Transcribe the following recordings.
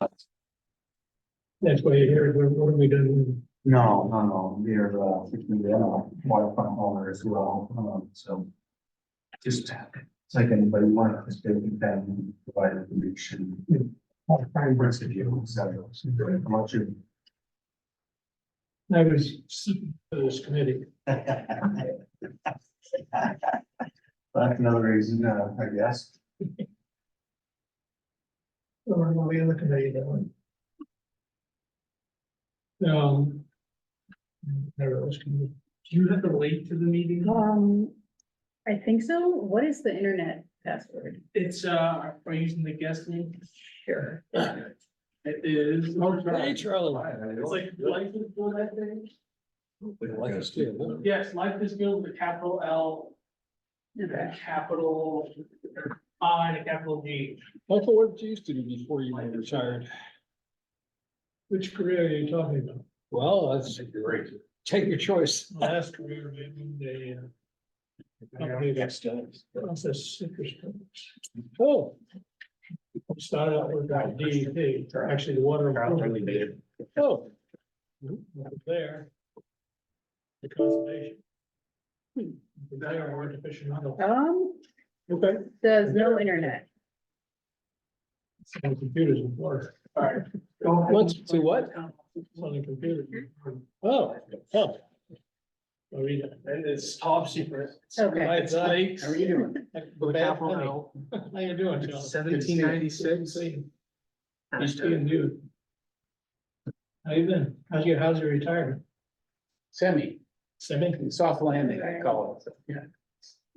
That's why you're here, what are we doing? No, we're, fixing the, waterfront owner as well, so. Just, it's like anybody want, just get that provided information. Fine, rest of you, so, how much you? I was sitting for this committee. That's another reason, I guess. Or what we look at it doing. Never was committee. Do you have to wait to the meeting? I think so. What is the internet password? It's, are you using the guest name? Sure. It is. Hey, Charlie. It's like life is good, I think. Life is good. Yes, life is good with a capital L, a capital I, and a capital G. Michael, what did you used to do before you retired? Which career are you talking about? Well, that's great. Take your choice. Last career, maybe company that's process citrus fruits. Oh, Started out with that DEP, actually the water. improvement. oh, There. The conservation. There are artificial. Okay. Says no internet. Some computers in Florida. All right. Go ahead. What's to what? On the computer. Oh, oh. I'll read it. And it's top secret. Okay. It's late. How are you doing? How you doing, John? 1796. He's doing good. How you been? How's your retirement? Semi, soft landing, I call it. Yeah.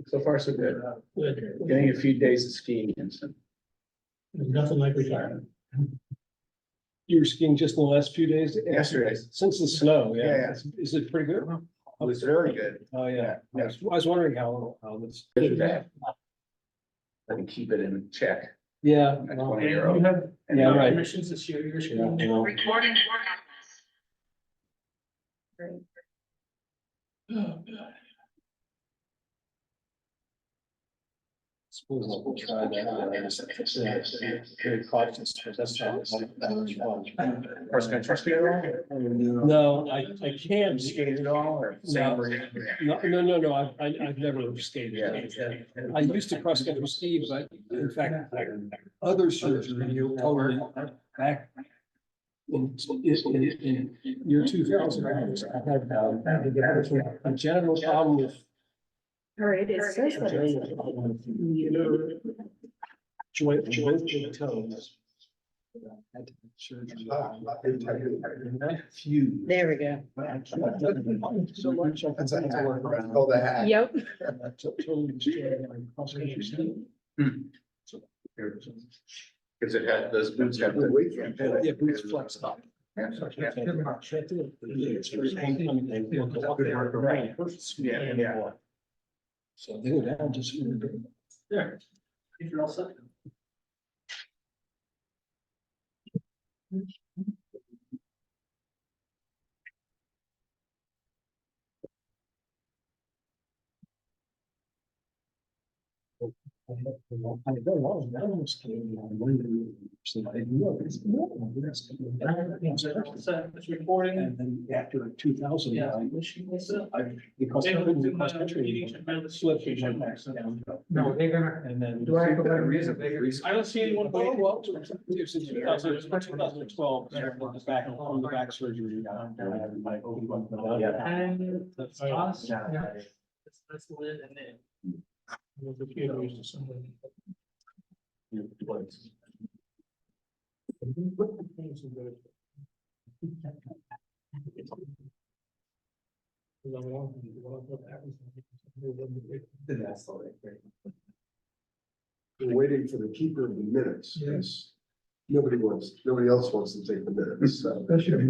So far, so good. Good. Getting a few days of skiing and some. There's nothing like retirement. You were skiing just in the last few days? Yesterday. Since the snow, yeah. Yeah. Is it pretty good? It was very good. Oh, yeah. Yeah. I was wondering how this. I can keep it in check. Yeah. Next well, one. And you have Yeah, right. Commissions this year, you're. Yeah, you know. Recording. Oh, God. Suppose I'll try that. Very cautious, but that's not. Cross country ski at all? No, I can't. Skated at all or? No, I've never skated. I used to cross country ski, but in fact, other surgery, totally back. In year 2000, I had a genital problem with. All right, it says that. Joint toes. Had to have surgery. Few. There we go. So much. I had to work around. Oh, the hat. Yep. Totally destroyed my cross country ski. Cause it had, those boots have the. Yeah, boots flexed up. Yeah. It's very painful. They walk around. Yeah. So they go down just. There. If you're all set. It's recording. And then after 2000. Yeah. Because I couldn't do cross country. Slipped. No, they're gonna. And then. Do I have to let a reason? I don't see anyone. Oh, well, it was in 2012, back on the back surgery. And that's us. Yeah. That's Lynn and then. The computer used to somebody. We're waiting for the keeper of the minutes. Yes. Nobody else wants to take the minutes, so. That's your. How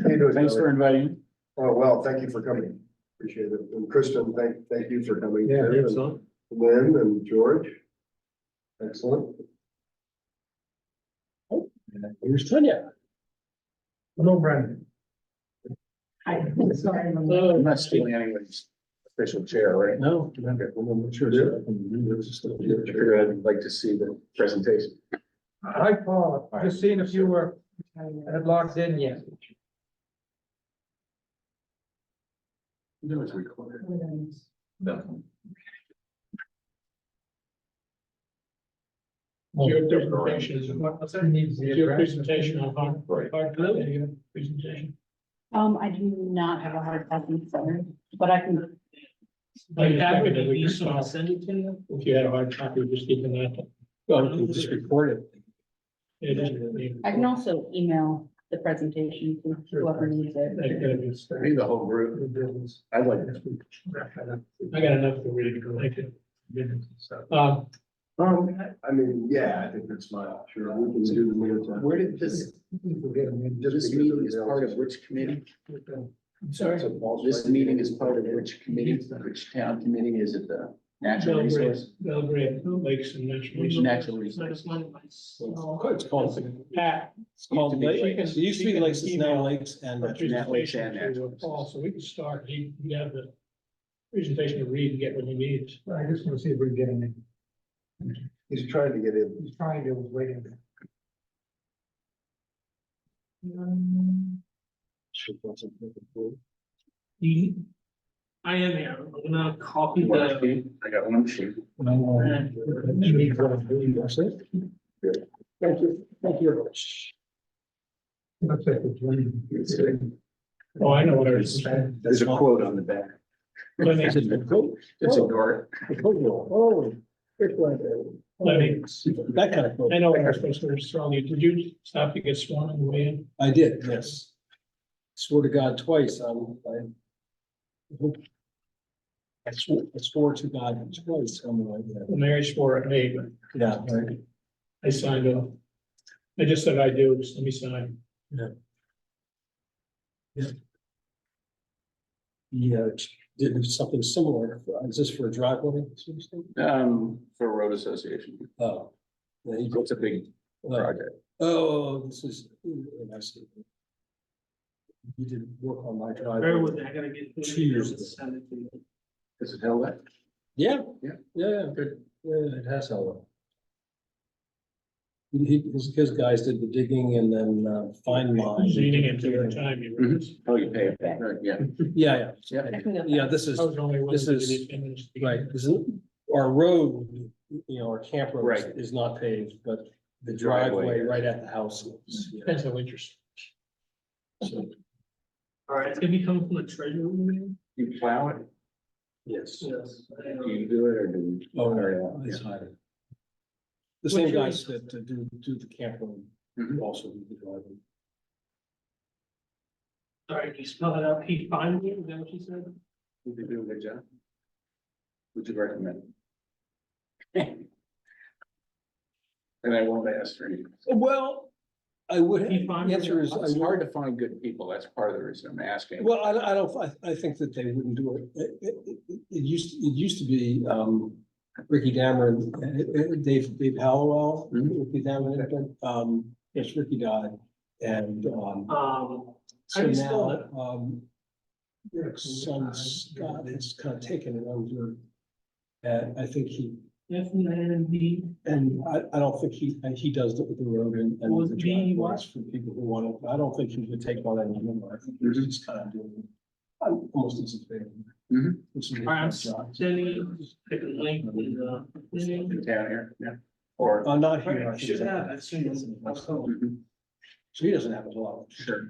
you doing, Thanks for Tyler? inviting. Oh, well, thank you for coming. Appreciate it. And Kristen, thank you for coming. Yeah, too. excellent. And Lynn and George. Excellent. Here's Tanya. Hello, Brandon. I'm not stealing anybody's official chair, right? No. Okay. I figured I'd like to see the presentation. Hi, Paul, just seeing if you were had logged in yet. It was recorded. No. Your presentation is what's that? Needs the Your address. presentation on presentation. I do not have a hard copy, sorry, but I can, Like, happy to be so send it to you. If you had a hard copy, just keep an eye. Well, you just record it. It is. I can also email the presentation to whoever needs it. Maybe the whole group. I like it. I got enough to read. Thank you. I mean, yeah, I think that's my, sure, we can do the minutes. Where did this meeting is part of which committee? Sorry. This meeting is part of which committee? Which town committee? Is it the natural resource? Belgrade Lakes and Natural. Natural resource. It's called, Pat. it's called, it used to be lakes, it's now lakes and. Presentation to Paul, so we can start, he have the presentation to read and get what he needs. I just want to see if we're getting it. He's trying to get in. He's trying to, was waiting. I am here, I'm gonna copy the. I got one sheet. Thank you, thank you very much. Looks like it's raining. Oh, I know what it is. There's a quote on the back. Let me, Just ignore it. Oh. let me, That kind of. I know we're supposed to restore you. Did you stop to get sworn on the way in? I did, yes. Swore to God twice, I swore to God twice on the way there. The Mary swore at me, but Yeah, right. I signed off. I just said I do, just let me sign. Yeah, did something similar. Is this for a driveway? For road association. Oh. Yeah, he- It's a big project. Oh, this is, I see. You did work on my Bear with driveway. me, I gotta get. 2 years ago. Send it to you. Is it held up? Yeah. Yeah. Yeah, good. Yeah, it has held up. His guys did the digging and then find mine. Leaning into your time. You were- Oh, you pay it back, right, yeah. Yeah, Yeah. yeah, this is, I was only. This is- right, this is, our road, our camp road Right. is not paved, but the Driveway driveway is. right at the house is. yeah. Depends how interesting. So, All right, it's gonna be coming from the treasury. Room. You plow it? yes. Yes. Do you do it or do you? Oh, no, it's Yeah. not. The same Which guys is- that do the camp road Mhm. also do the driveway. All right, can you spell it out? P five, is that what you said? You do a good job. Would you recommend? And I won't ask for any. Well, I would, Keep on. the answer is, I It's would. hard to find good people. That's part of the reason I'm asking. Well, I don't, I think that they wouldn't do it. It used to be, Ricky Dameron, Dave Hallowell, Mhm. Ricky Dameron, yes, Ricky died. And, How so do you spell now, Rick's son Scott has kind of taken it over. And I think he, F-I-N-D. and I don't think he does it with the road and. Was the it being driveways for people who want it. I don't think he would take on any more. I think he's just kind of doing it. I'm almost as a favor. Mhm. All right, I'm sending you, pick a link in the. In town here, yeah. Or. Not here. I I should think. have, that's soon. Mhm. So he doesn't have a lot. Sure.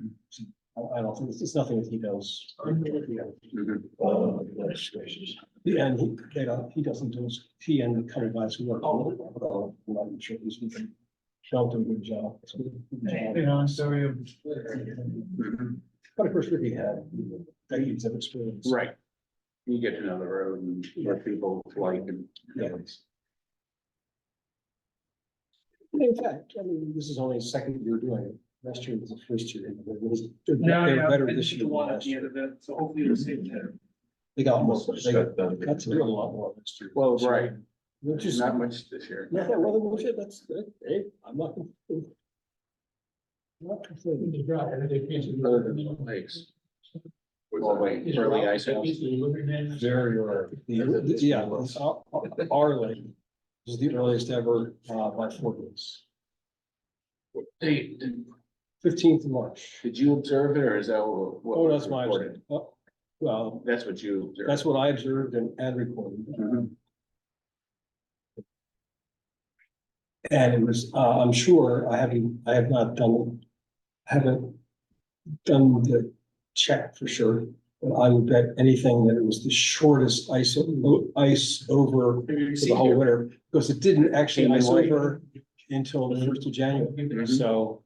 I don't think, it's nothing that he does. Mhm. Yeah, and he doesn't do, he and the couple guys who work on it, I'm not sure he's been. Don't do a good job. I'm sorry. Mhm. But of course, Ricky had decades of experience. Right. You get to know the road and what people like and. Yeah. In fact, I mean, this is only the second year doing it. Last year was the first year. They're better this year. The than one at last the year. end of it, so hopefully it'll save there. They got more, they got to do a lot more next year. Well, right. Which is Not much this year. Yeah, well, well, shit, that's good. Hey, I'm not. Not complaining. Other than the lakes. Well, wait, early ice house. Very rare. Yeah, it's our lake is the earliest ever, by 4 days. Date, 15th of March. did you observe it or is that what? Oh, was that's my, recorded? well, That's what you observed. that's what I observed and recorded. Mhm. And it was, I'm sure, I haven't done the check for sure. But I would bet anything that it was the shortest ice over for the whole winter, because it didn't actually ice over until the 1st of January, Mhm. so.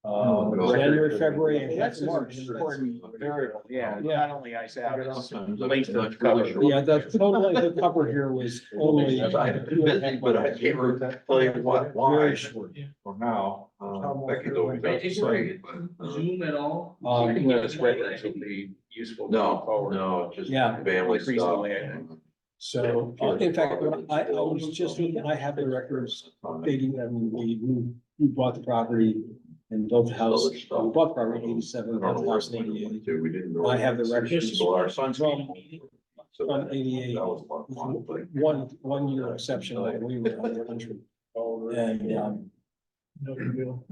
Oh, God. January, February, and half That's of an March. important variable, yeah, Yeah. not only ice out, it's Sometimes length that's of really cover. short. Yeah, the totally, the cover here was only. I've been busy, but I can't really tell you what, why, Very short. for now, Becky's always got to say, but. Zoom at all? I think those records will be useful. going No, forward. no, just Yeah. family stuff. Recently, I think. So, in fact, when I was just looking, I have the records dating, I mean, we bought the property and built the house, we bought the property in 87, built the house in 88. We didn't. I have the records So our son's from, So from that 88, that was a lot of fun, but. one year exception, when we were in the country. And, No big deal.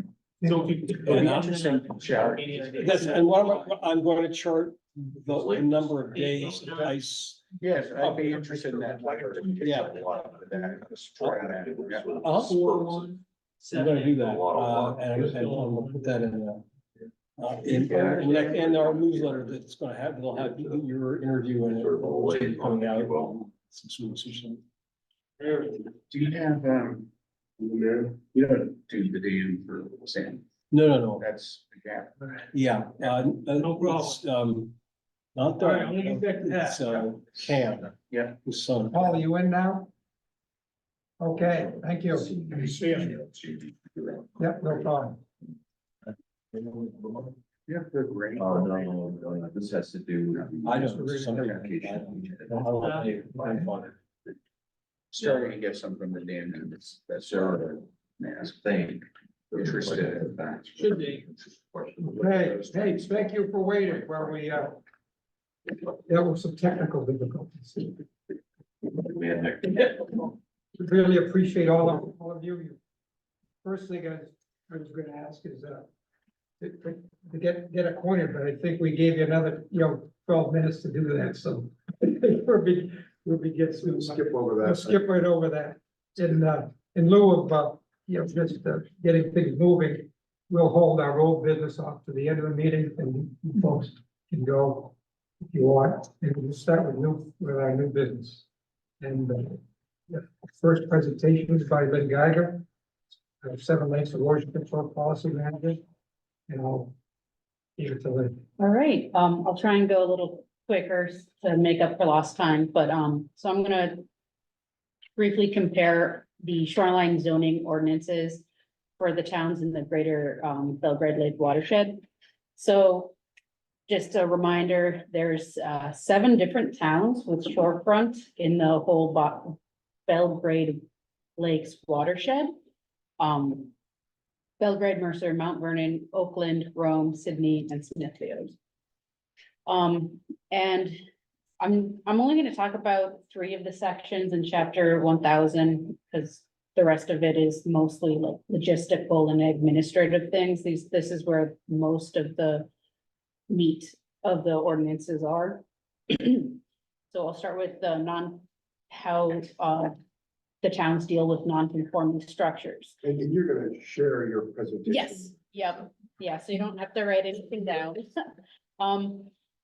So if you. And interesting to chart. that's, and what I'm going to chart the number of days of ice. Yes, I'd be interested in that. Yeah. I'm gonna do that, and we'll put that in our newsletter that's gonna have, they'll have your interview and it coming out. in 6 weeks or so. Do you have, you don't do the dam for sand, No, that's the gap. yeah, No problem. it's, not All right, I'm gonna that, get back to that. it's, Cam. Yeah. His son. Paul, are you in now? Okay, thank you. See ya. Yep, no problem. Yeah, they're great. Oh, no, this has to do with. I know, it's something. Starting to get some from the dam, and that's sort of, yeah, Thing. interested in that. Should be. Hey, thank you for waiting while we, there were some technical difficulties. Really appreciate all of you. First thing I was gonna ask is, to get acquainted, but I think we gave you another, 12 minutes to do that, so. We'll be get through. Skip over We'll that. skip right over that. In lieu of, just getting things moving, we'll hold our old business off to the end of the meeting and you folks can go if you want. And we'll start with our new business. And the first presentation is by Lynn Geiger, 7 Lakes Erosion Control Policy Manager. And I'll give it to Lynn. All right, I'll try and go a little quicker to make up for lost time, but, so I'm gonna briefly compare the shoreline zoning ordinances for the towns in the greater, Belgrade Lake watershed. So just a reminder, there's, 7 different towns with shorefront in the whole Belgrade Lakes watershed. Belgrade, Mercer, Mount Vernon, Oakland, Rome, Sydney, and Smithfield. And I'm only gonna talk about 3 of the sections in chapter 1000, because the rest of it is mostly like logistical and administrative things. This is where most of the meat of the ordinances are. So I'll start with how the towns deal with non-conforming structures. And you're gonna share your presentation. Yes, yep, yeah, so you don't have to write anything down.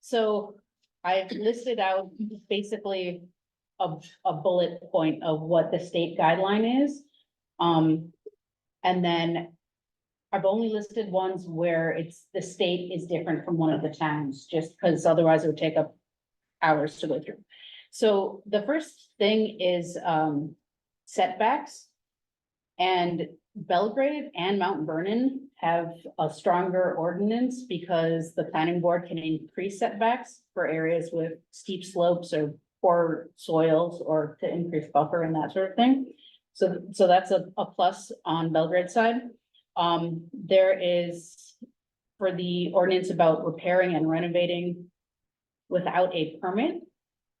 So I've listed out basically a bullet point of what the state guideline is. And then I've only listed ones where the state is different from one of the towns, just because otherwise it would take up hours to go through. So the first thing is setbacks. And Belgrade and Mount Vernon have a stronger ordinance because the planning board can increase setbacks for areas with steep slopes or poor soils or to increase buffer and that sort of thing. So that's a plus on Belgrade side. There is for the ordinance about repairing and renovating without a permit.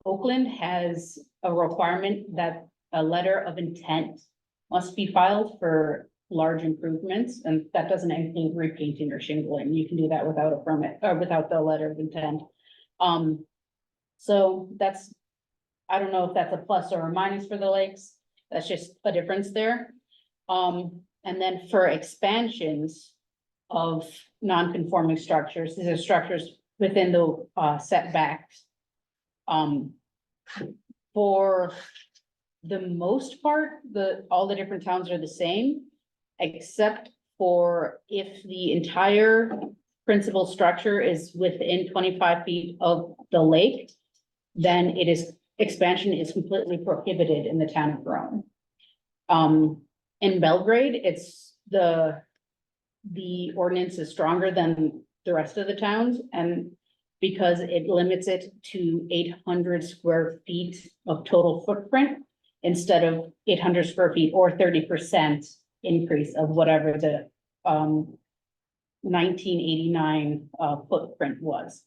Oakland has a requirement that a letter of intent must be filed for large improvements, and that doesn't include repainting or shingling. You can do that without a permit, or without the letter of intent. So that's, I don't know if that's a plus or a minus for the lakes. That's just a difference there. And then for expansions of non-conforming structures, these are structures within the setbacks. For the most part, all the different towns are the same, except for if the entire principal structure is within 25 feet of the lake, then expansion is completely prohibited in the town of Rome. In Belgrade, it's the ordinance is stronger than the rest of the towns, and because it limits it to 800 square feet of total footprint instead of 800 square feet or 30% increase of whatever the 1989 footprint was.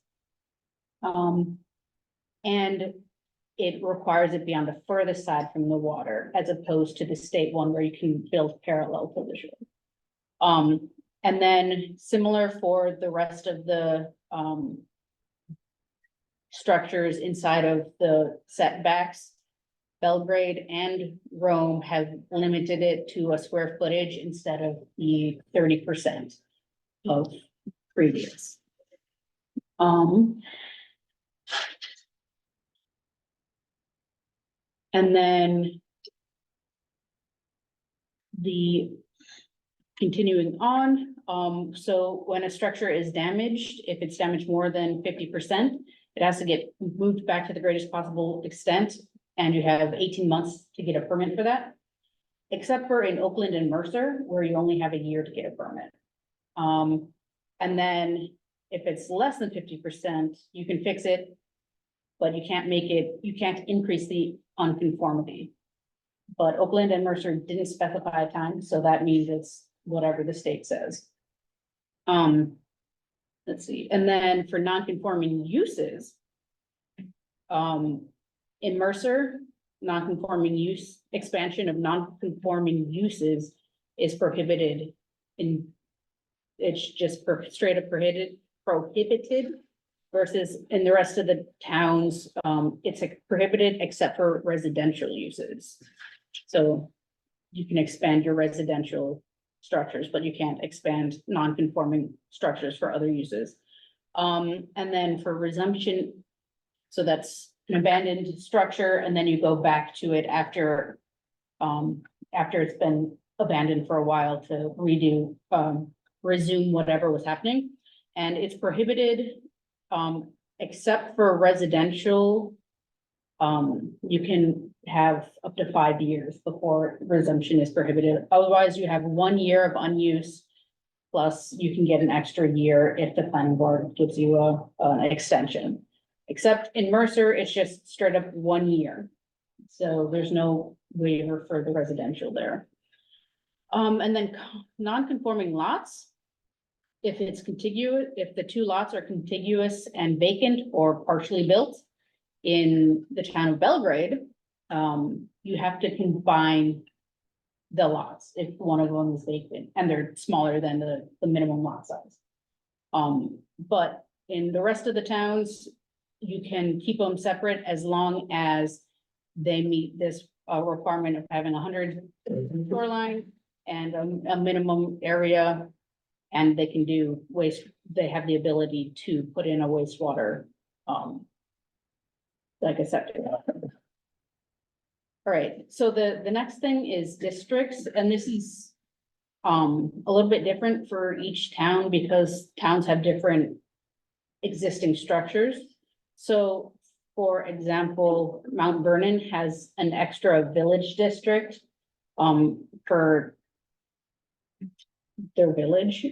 And it requires it be on the furthest side from the water, as opposed to the state one where you can build parallel to the shore. And then similar for the rest of the structures inside of the setbacks, Belgrade and Rome have limited it to a square footage instead of the 30% of previous. And then continuing on, so when a structure is damaged, if it's damaged more than 50%, it has to get moved back to the greatest possible extent, and you have 18 months to get a permit for that. Except for in Oakland and Mercer, where you only have a year to get a permit. And then if it's less than 50%, you can fix it, but you can't increase the unconformity. But Oakland and Mercer didn't specify a time, so that means it's whatever the state says. Let's see, and then for non-conforming uses, in Mercer, non-conforming use, expansion of non-conforming uses is prohibited it's just straight up prohibited versus in the rest of the towns, it's prohibited except for residential uses. So you can expand your residential structures, but you can't expand non-conforming structures for other uses. And then for resumption, so that's an abandoned structure, and then you go back to it after it's been abandoned for a while to resume whatever was happening. And it's prohibited, except for residential. You can have up to 5 years before resumption is prohibited. Otherwise, you have 1 year of unuse, plus you can get an extra year if the planning board gives you an extension. Except in Mercer, it's just straight up 1 year. So there's no waiver for the residential there. And then non-conforming lots. If it's contiguous, if the two lots are contiguous and vacant or partially built in the town of Belgrade, you have to combine the lots if one of them is vacant and they're smaller than the minimum lot size. But in the rest of the towns, you can keep them separate as long as they meet this requirement of having 100 shoreline and a minimum area. And they can do they have the ability to put in a wastewater, like a septic. All right, so the next thing is districts, and this is a little bit different for each town because towns have different existing structures. So for example, Mount Vernon has an extra village district for their village.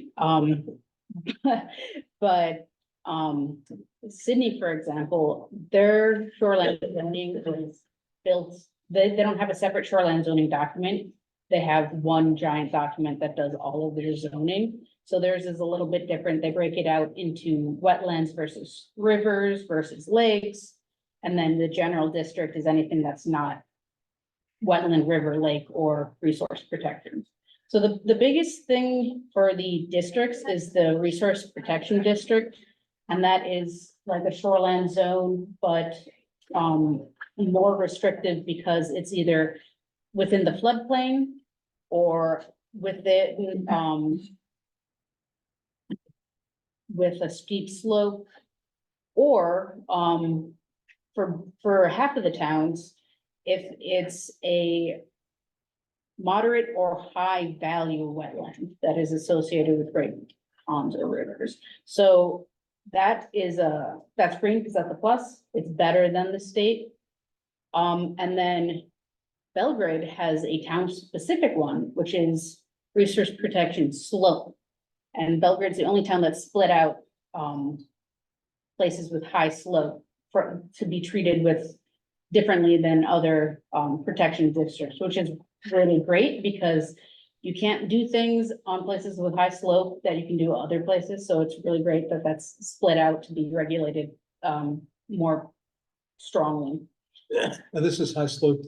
But Sydney, for example, their shoreline zoning is built, they don't have a separate shoreline zoning document. They have one giant document that does all of their zoning. So theirs is a little bit different. They break it out into wetlands versus rivers versus lakes. And then the general district is anything that's not wetland, river, lake, or resource protected. So the biggest thing for the districts is the resource protection district. And that is like a shoreland zone, but more restrictive because it's either within the floodplain or within with a steep slope. Or for half of the towns, if it's a moderate or high value wetland that is associated with great ponds or rivers. So that is that's green because that's a plus. It's better than the state. And then Belgrade has a town specific one, which is resource protection slope. And Belgrade's the only town that's split out places with high slope to be treated with differently than other protection districts, which is really great because you can't do things on places with high slope that you can do other places. So it's really great that that's split out to be regulated more strongly. Now, this is high slope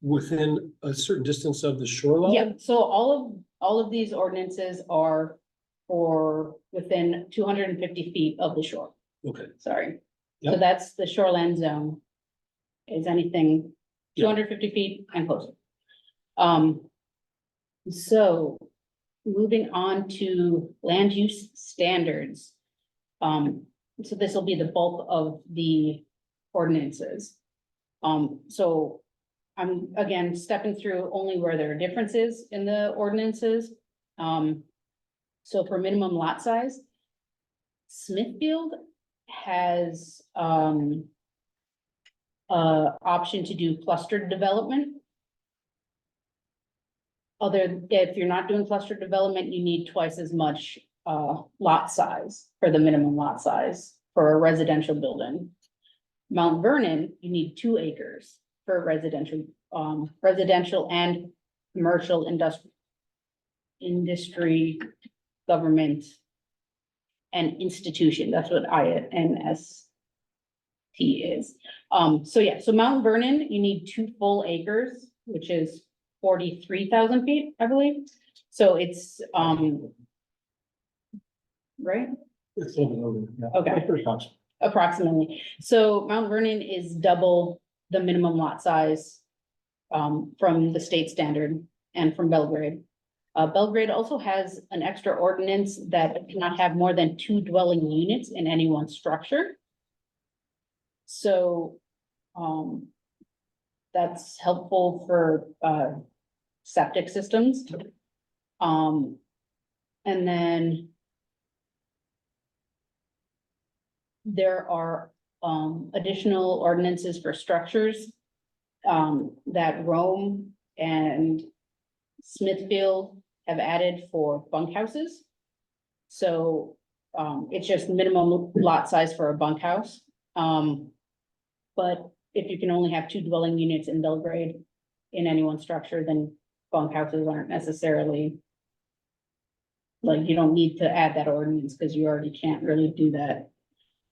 within a certain distance of the shoreline? Yeah, so all of these ordinances are for within 250 feet of the shore. Okay, Sorry. So Yep. that's the shoreland zone. Is anything Yeah. 250 feet and closer. So moving on to land use standards. So this will be the bulk of the ordinances. So I'm again stepping through only where there are differences in the ordinances. So for minimum lot size, Smithfield has option to do clustered development. If you're not doing clustered development, you need twice as much lot size for the minimum lot size for a residential building. Mount Vernon, you need 2 acres for residential and commercial industry, government, and institution. That's what INST is. So yeah, so Mount Vernon, you need 2 full acres, which is 43,000 feet, I believe. So it's, right? it's a little bit over, yeah. Okay. Pretty close. Approximately. So Mount Vernon is double the minimum lot size from the state standard and from Belgrade. Belgrade also has an extra ordinance that cannot have more than 2 dwelling units in any one structure. So that's helpful for septic systems. And then there are additional ordinances for structures that Rome and Smithfield have added for bunkhouses. So it's just minimum lot size for a bunkhouse. But if you can only have 2 dwelling units in Belgrade in any one structure, then bunkhouses aren't necessarily, like, you don't need to add that ordinance because you already can't really do that.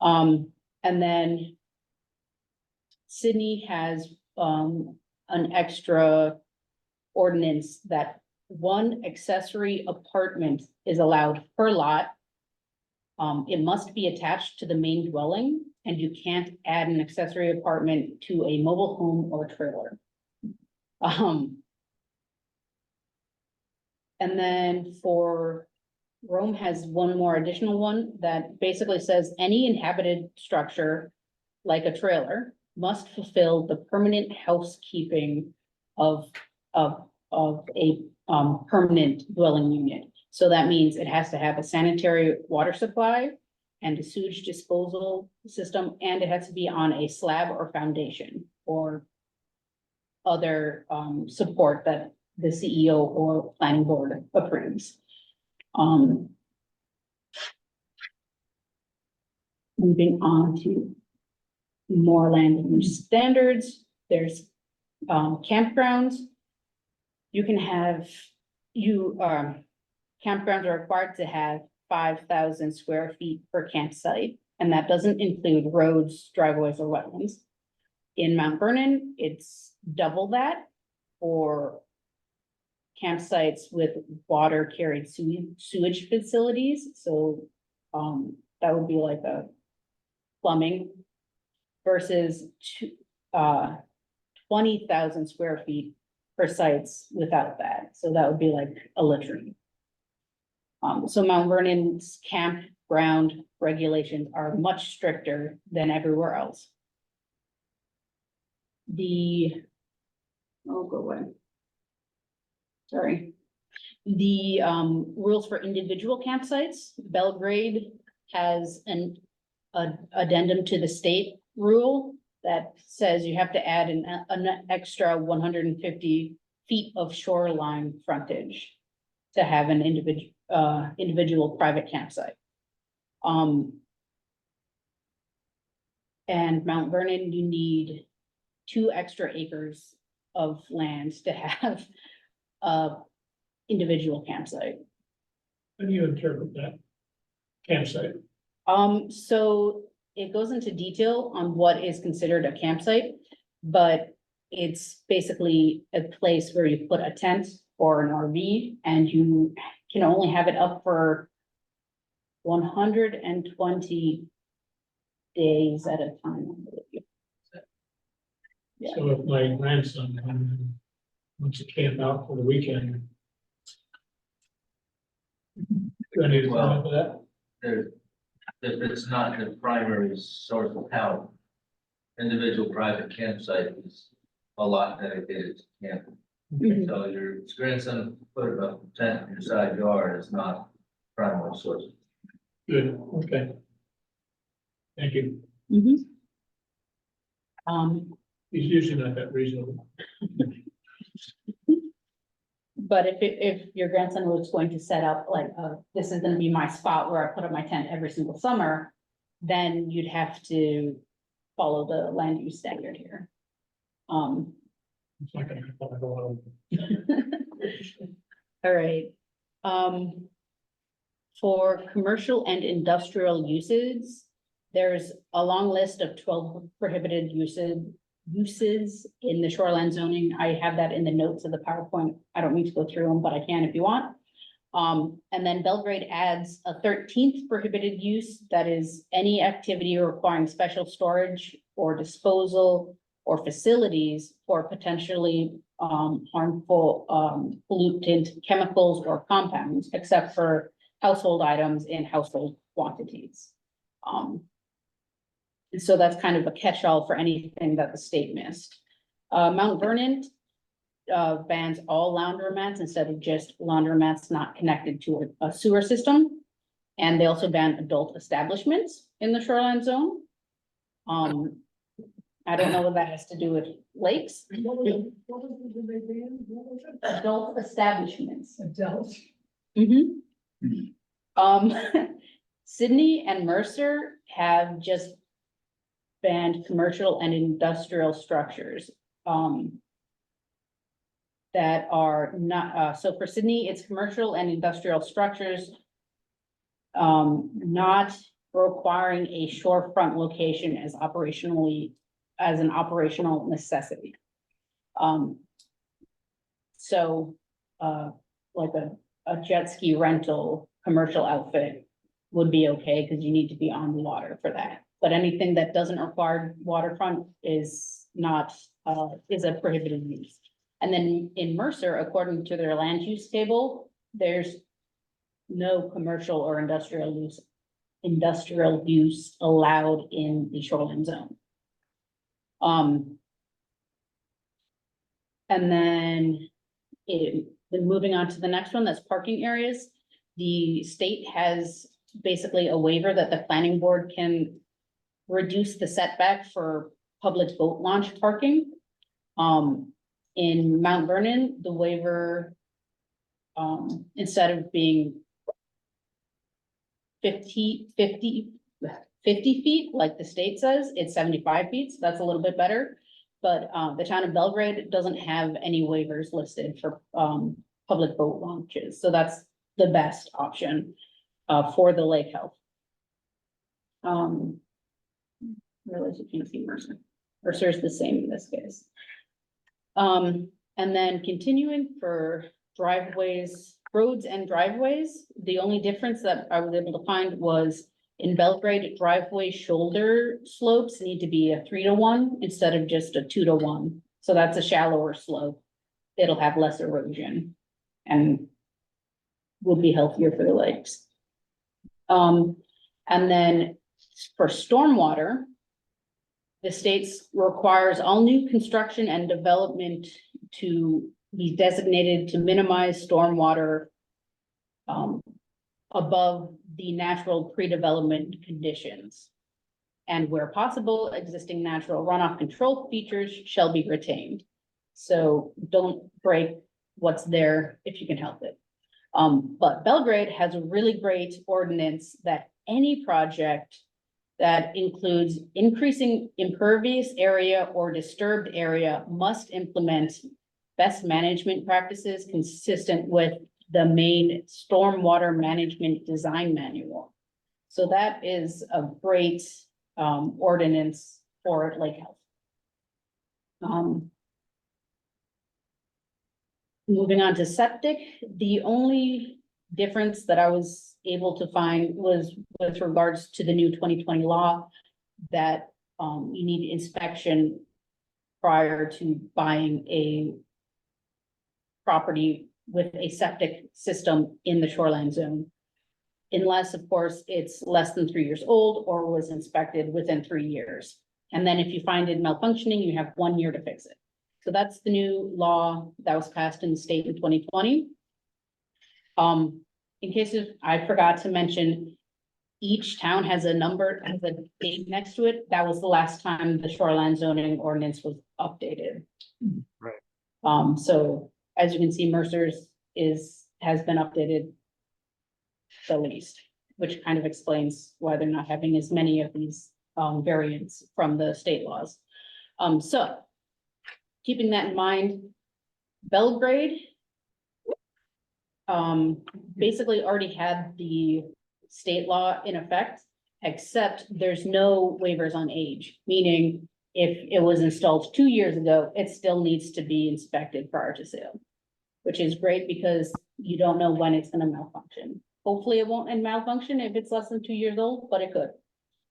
And then Sydney has an extra ordinance that 1 accessory apartment is allowed per lot. It must be attached to the main dwelling, and you can't add an accessory apartment to a mobile home or trailer. And then for Rome has one more additional one that basically says any inhabited structure, like a trailer, must fulfill the permanent housekeeping of a permanent dwelling unit. So that means it has to have a sanitary water supply and a sewage disposal system, and it has to be on a slab or foundation or other support that the CEO or planning board approves. Moving on to more land use standards, there's campgrounds. You can have, campgrounds are required to have 5,000 square feet per campsite, and that doesn't include roads, driveways, or wetlands. In Mount Vernon, it's double that for campsites with water carried sewage facilities, so, that would be like a plumbing versus 20,000 square feet for sites without that, so that would be like a latrine. So Mount Vernon's campground regulations are much stricter than everywhere else. Oh, go away. Sorry. The rules for individual campsites, Belgrade has an addendum to the state rule that says you have to add an extra 150 feet of shoreline frontage to have an individual private campsite. And Mount Vernon, you need 2 extra acres of land to have a individual campsite. How do you interpret that campsite? So it goes into detail on what is considered a campsite, but it's basically a place where you put a tent or an RV and you can only have it up for 120 days at a time, I believe. Yeah. So if my grandson wants to camp out for the weekend. Do I need to plan for that? If it's not the primary source of power, individual private campsite is a lot dedicated to camping. Mhm. So your grandson put a tent in your side yard is not primary source. Good, okay. Thank you. Mhm. He's usually not that reasonable. But if your grandson was going to set up like, this is gonna be my spot where I put up my tent every single summer, then you'd have to follow the land use standard here. It's not gonna happen a lot. All right. For commercial and industrial uses, there's a long list of 12 prohibited uses in the shoreline zoning. I have that in the notes of the PowerPoint. I don't need to go through them, but I can if you want. And then Belgrade adds a 13th prohibited use, that is any activity requiring special storage or disposal or facilities for potentially harmful pollutant chemicals or compounds, except for household items in household quantities. And so that's kind of a catch-all for anything that the state missed. Mount Vernon bans all laundromats instead of just laundromats not connected to a sewer system. And they also ban adult establishments in the shoreline zone. I don't know what that has to do with lakes. Adult establishments. Adults. Sydney and Mercer have just banned commercial and industrial structures. That are not, so for Sydney, it's commercial and industrial structures. Not requiring a shorefront location as an operational necessity. Like a jet ski rental commercial outfit would be okay, because you need to be on the water for that. But anything that doesn't require waterfront is not, is a prohibited use. And then in Mercer, according to their land use table, there's no commercial or industrial use allowed in the shoreline zone. And then moving on to the next one, that's parking areas. The state has basically a waiver that the planning board can reduce the setback for public boat launch parking. In Mount Vernon, the waiver, instead of being 50 feet, like the state says, it's 75 feet, so that's a little bit better. But the town of Belgrade doesn't have any waivers listed for public boat launches, so that's the best option for the lake health. Realize you can't see Mercer. Mercer is the same in this case. And then continuing for driveways, roads and driveways. The only difference that I was able to find was in Belgrade, driveway shoulder slopes need to be a 3-to-1 instead of just a 2-to-1. So that's a shallower slope. It'll have less erosion and will be healthier for the lakes. And then for stormwater, the states requires all new construction and development to be designated to minimize stormwater above the natural pre-development conditions. And where possible, existing natural runoff control features shall be retained. So don't break what's there if you can help it. But Belgrade has a really great ordinance that any project that includes increasing impervious area or disturbed area must implement best management practices consistent with the main stormwater management design manual. So that is a great ordinance for lake health. Moving on to septic, the only difference that I was able to find was with regards to the new 2020 law that you need inspection prior to buying a property with a septic system in the shoreline zone. Unless, of course, it's less than 3 years old or was inspected within 3 years. And then if you find it malfunctioning, you have 1 year to fix it. So that's the new law that was passed in the state in 2020. In case I forgot to mention, each town has a number, has a date next to it. That was the last time the shoreline zoning ordinance was updated. Right. So as you can see, Mercer's has been updated the least, which kind of explains why they're not having as many of these variants from the state laws. So keeping that in mind, Belgrade basically already had the state law in effect, except there's no waivers on age, meaning if it was installed 2 years ago, it still needs to be inspected prior to sale, which is great because you don't know when it's gonna malfunction. Hopefully it won't malfunction if it's less than 2 years old, but it could.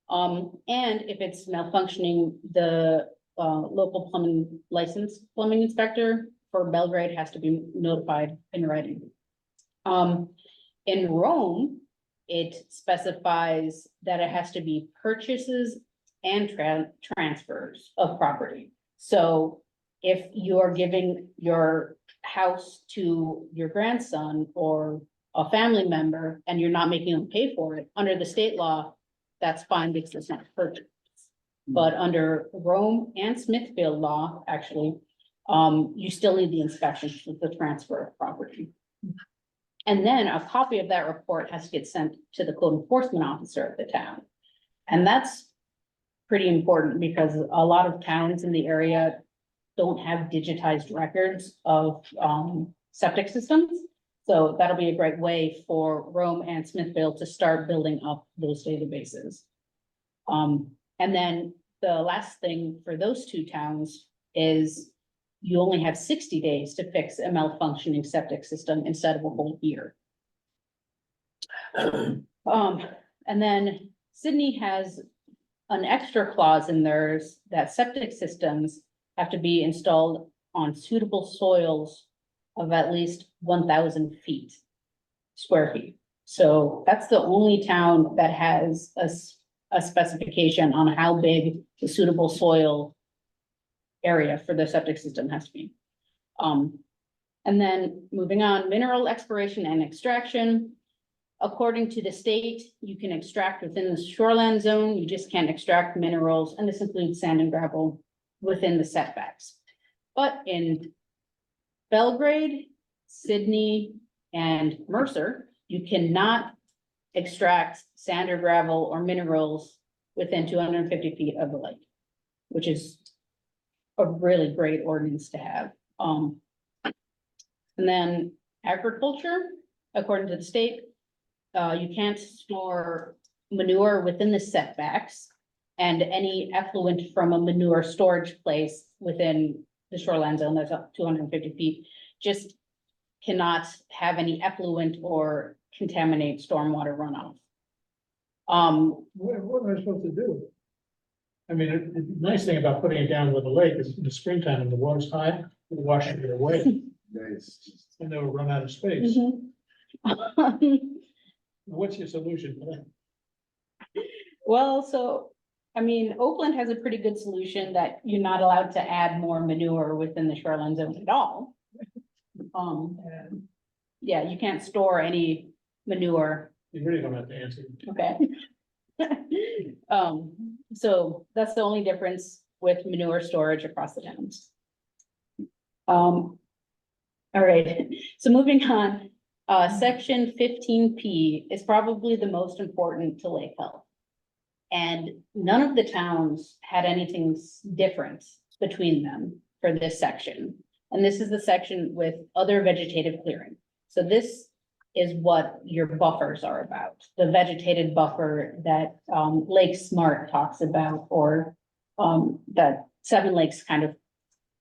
And if it's malfunctioning, the local plumbing inspector for Belgrade has to be notified in writing. In Rome, it specifies that it has to be purchases and transfers of property. So if you're giving your house to your grandson or a family member and you're not making them pay for it, under the state law, that's fine because it's not purchase. But under Rome and Smithfield law, actually, you still need the inspection for the transfer of property. And then a copy of that report has to get sent to the code enforcement officer of the town. And that's pretty important because a lot of towns in the area don't have digitized records of septic systems. So that'll be a great way for Rome and Smithfield to start building up those databases. And then the last thing for those two towns is you only have 60 days to fix a malfunctioning septic system instead of a whole year. And then Sydney has an extra clause in theirs that septic systems have to be installed on suitable soils of at least 1,000 square feet. So that's the only town that has a specification on how big the suitable soil area for the septic system has to be. And then moving on, mineral exploration and extraction. According to the state, you can extract within the shoreline zone, you just can't extract minerals, and this includes sand and gravel within the setbacks. But in Belgrade, Sydney, and Mercer, you cannot extract sand or gravel or minerals within 250 feet of the lake, which is a really great ordinance to have. And then agriculture, according to the state, you can't store manure within the setbacks and any effluent from a manure storage place within the shoreline zone that's up 250 feet, just cannot have any effluent or contaminate stormwater runoff. Um, What am I supposed to do? I mean, the nice thing about putting it down with the lake is in the springtime, when the water's high, it'll wash it away, Nice. and they'll run out of space. mhm. What's your solution for that? Well, so, I mean, Oakland has a pretty good solution that you're not allowed to add more manure within the shoreline zone at all. And Yeah, you can't store any manure, you really don't have to answer. okay? So that's the only difference with manure storage across the towns. All right, so moving on, section 15P is probably the most important to Lake Health. And none of the towns had anything different between them for this section. And this is the section with other vegetative clearing. So this is what your buffers are about, the vegetated buffer that Lake Smart talks about, or that Seven Lakes kind of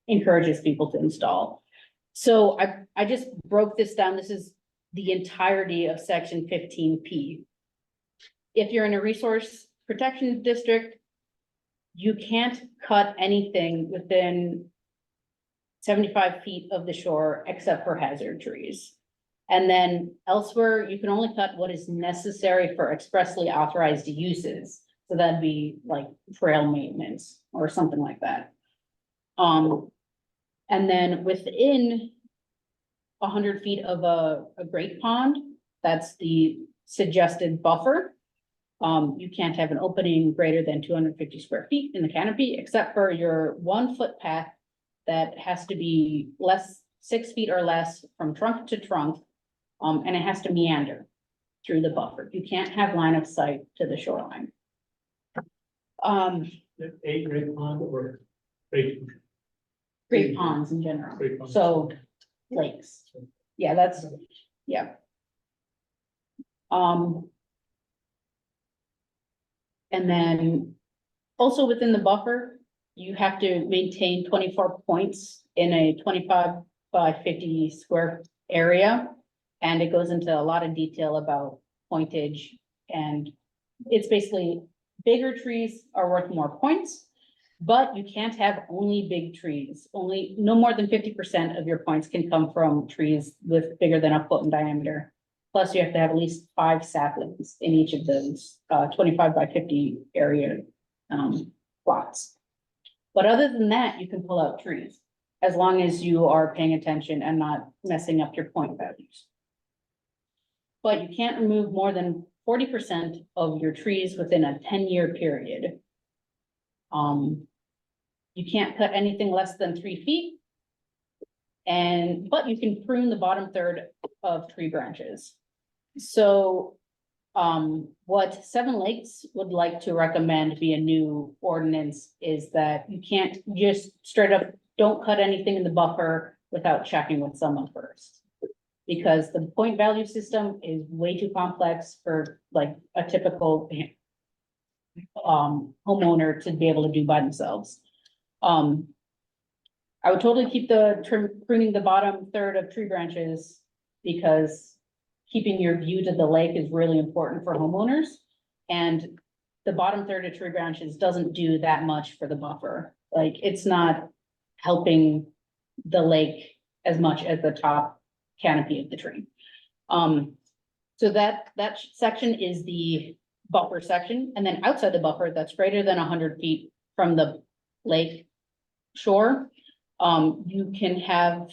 encourages people to install. So I just broke this down. This is the entirety of section 15P. If you're in a resource protection district, you can't cut anything within 75 feet of the shore except for hazard trees. And then elsewhere, you can only cut what is necessary for expressly authorized uses. So that'd be like trail maintenance or something like that. And then within 100 feet of a great pond, that's the suggested buffer. You can't have an opening greater than 250 square feet in the canopy, except for your 1 foot path that has to be 6 feet or less from trunk to trunk. And it has to meander through the buffer. You can't have line of sight to the shoreline. A great pond or Great ponds in general, great pond. so lakes. Yeah, that's, yeah. And then also within the buffer, you have to maintain 24 points in a 25 by 50 square area. And it goes into a lot of detail about pointage, and it's basically bigger trees are worth more points, but you can't have only big trees. Only no more than 50% of your points can come from trees with bigger than 1 foot in diameter. Plus you have to have at least 5 saplings in each of those 25 by 50 area plots. But other than that, you can pull out trees as long as you are paying attention and not messing up your point values. But you can't remove more than 40% of your trees within a 10-year period. You can't cut anything less than 3 feet. But you can prune the bottom third of tree branches. So, what Seven Lakes would like to recommend be a new ordinance is that you can't just straight up, don't cut anything in the buffer without checking with someone first. Because the point value system is way too complex for like a typical homeowner to be able to do by themselves. I would totally keep pruning the bottom third of tree branches, because keeping your view to the lake is really important for homeowners. And the bottom third of tree branches doesn't do that much for the buffer. Like, it's not helping the lake as much as the top canopy of the tree. So that section is the buffer section, and then outside the buffer, that's greater than 100 feet from the lake shore, you can have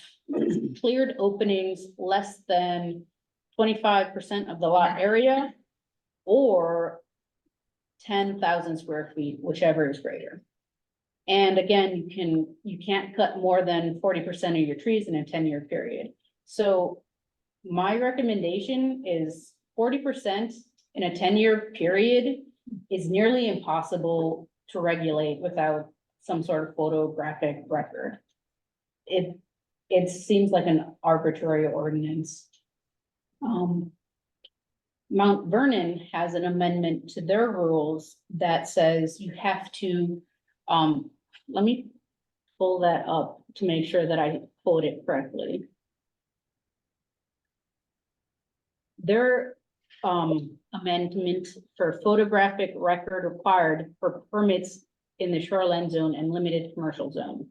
cleared openings less than 25% of the lot area, or 10,000 square feet, whichever is greater. And again, you can't cut more than 40% of your trees in a 10-year period. So my recommendation is 40% in a 10-year period is nearly impossible to regulate without some sort of photographic record. It seems like an arbitrary ordinance. Mount Vernon has an amendment to their rules that says you have to, let me pull that up to make sure that I quote it correctly. their amendment for photographic record required for permits in the shoreline zone and limited commercial zone.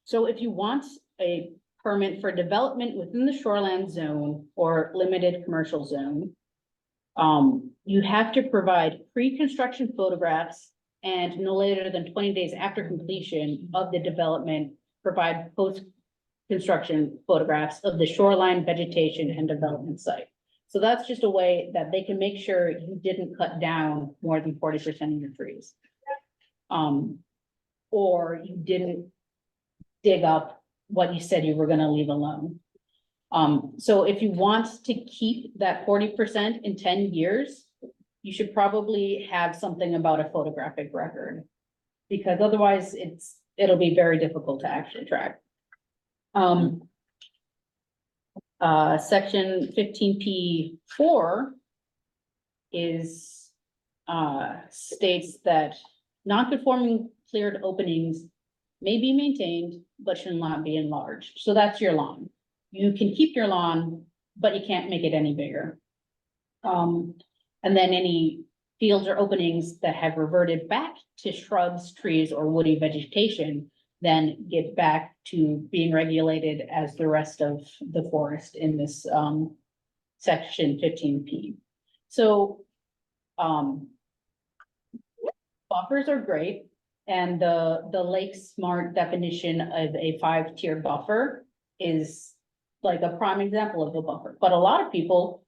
So if you want a permit for development within the shoreline zone or limited commercial zone, you have to provide pre-construction photographs and no later than 20 days after completion of the development, provide post-construction photographs of the shoreline vegetation and development site. So that's just a way that they can make sure you didn't cut down more than 40% of your trees. Or you didn't dig up what you said you were gonna leave alone. So if you want to keep that 40% in 10 years, you should probably have something about a photographic record. Because otherwise it'll be very difficult to actually track. Section 15P4 is, states that non-conforming cleared openings may be maintained, but should not be enlarged. So that's your lawn. You can keep your lawn, but you can't make it any bigger. And then any fields or openings that have reverted back to shrubs, trees, or woody vegetation, then get back to being regulated as the rest of the forest in this, section 15P. So, buffers are great, and the Lake Smart definition of a 5-tier buffer is like a prime example of a buffer, but a lot of people,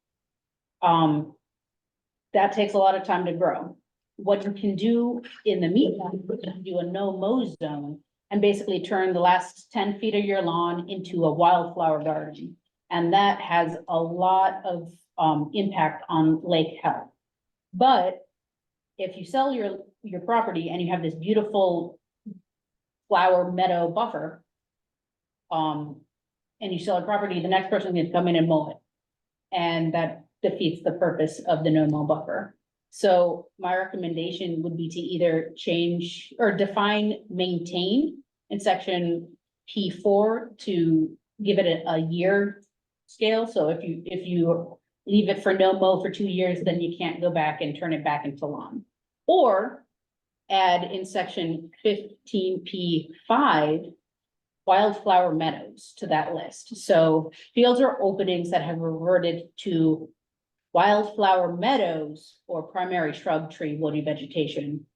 that takes a lot of time to grow. What you can do in the meantime, you can do a no-mow zone and basically turn the last 10 feet of your lawn into a wildflower garden. And that has a lot of impact on lake health. But if you sell your property and you have this beautiful flower meadow buffer, and you sell a property, the next person can come in and mow it. And that defeats the purpose of the no-mow buffer. So my recommendation would be to either change or define maintain in section P4 to give it a year scale. So if you leave it for no mow for 2 years, then you can't go back and turn it back into lawn. Or add in section 15P5 wildflower meadows to that list. So fields or openings that have reverted to wildflower meadows or primary shrub, tree, woody vegetation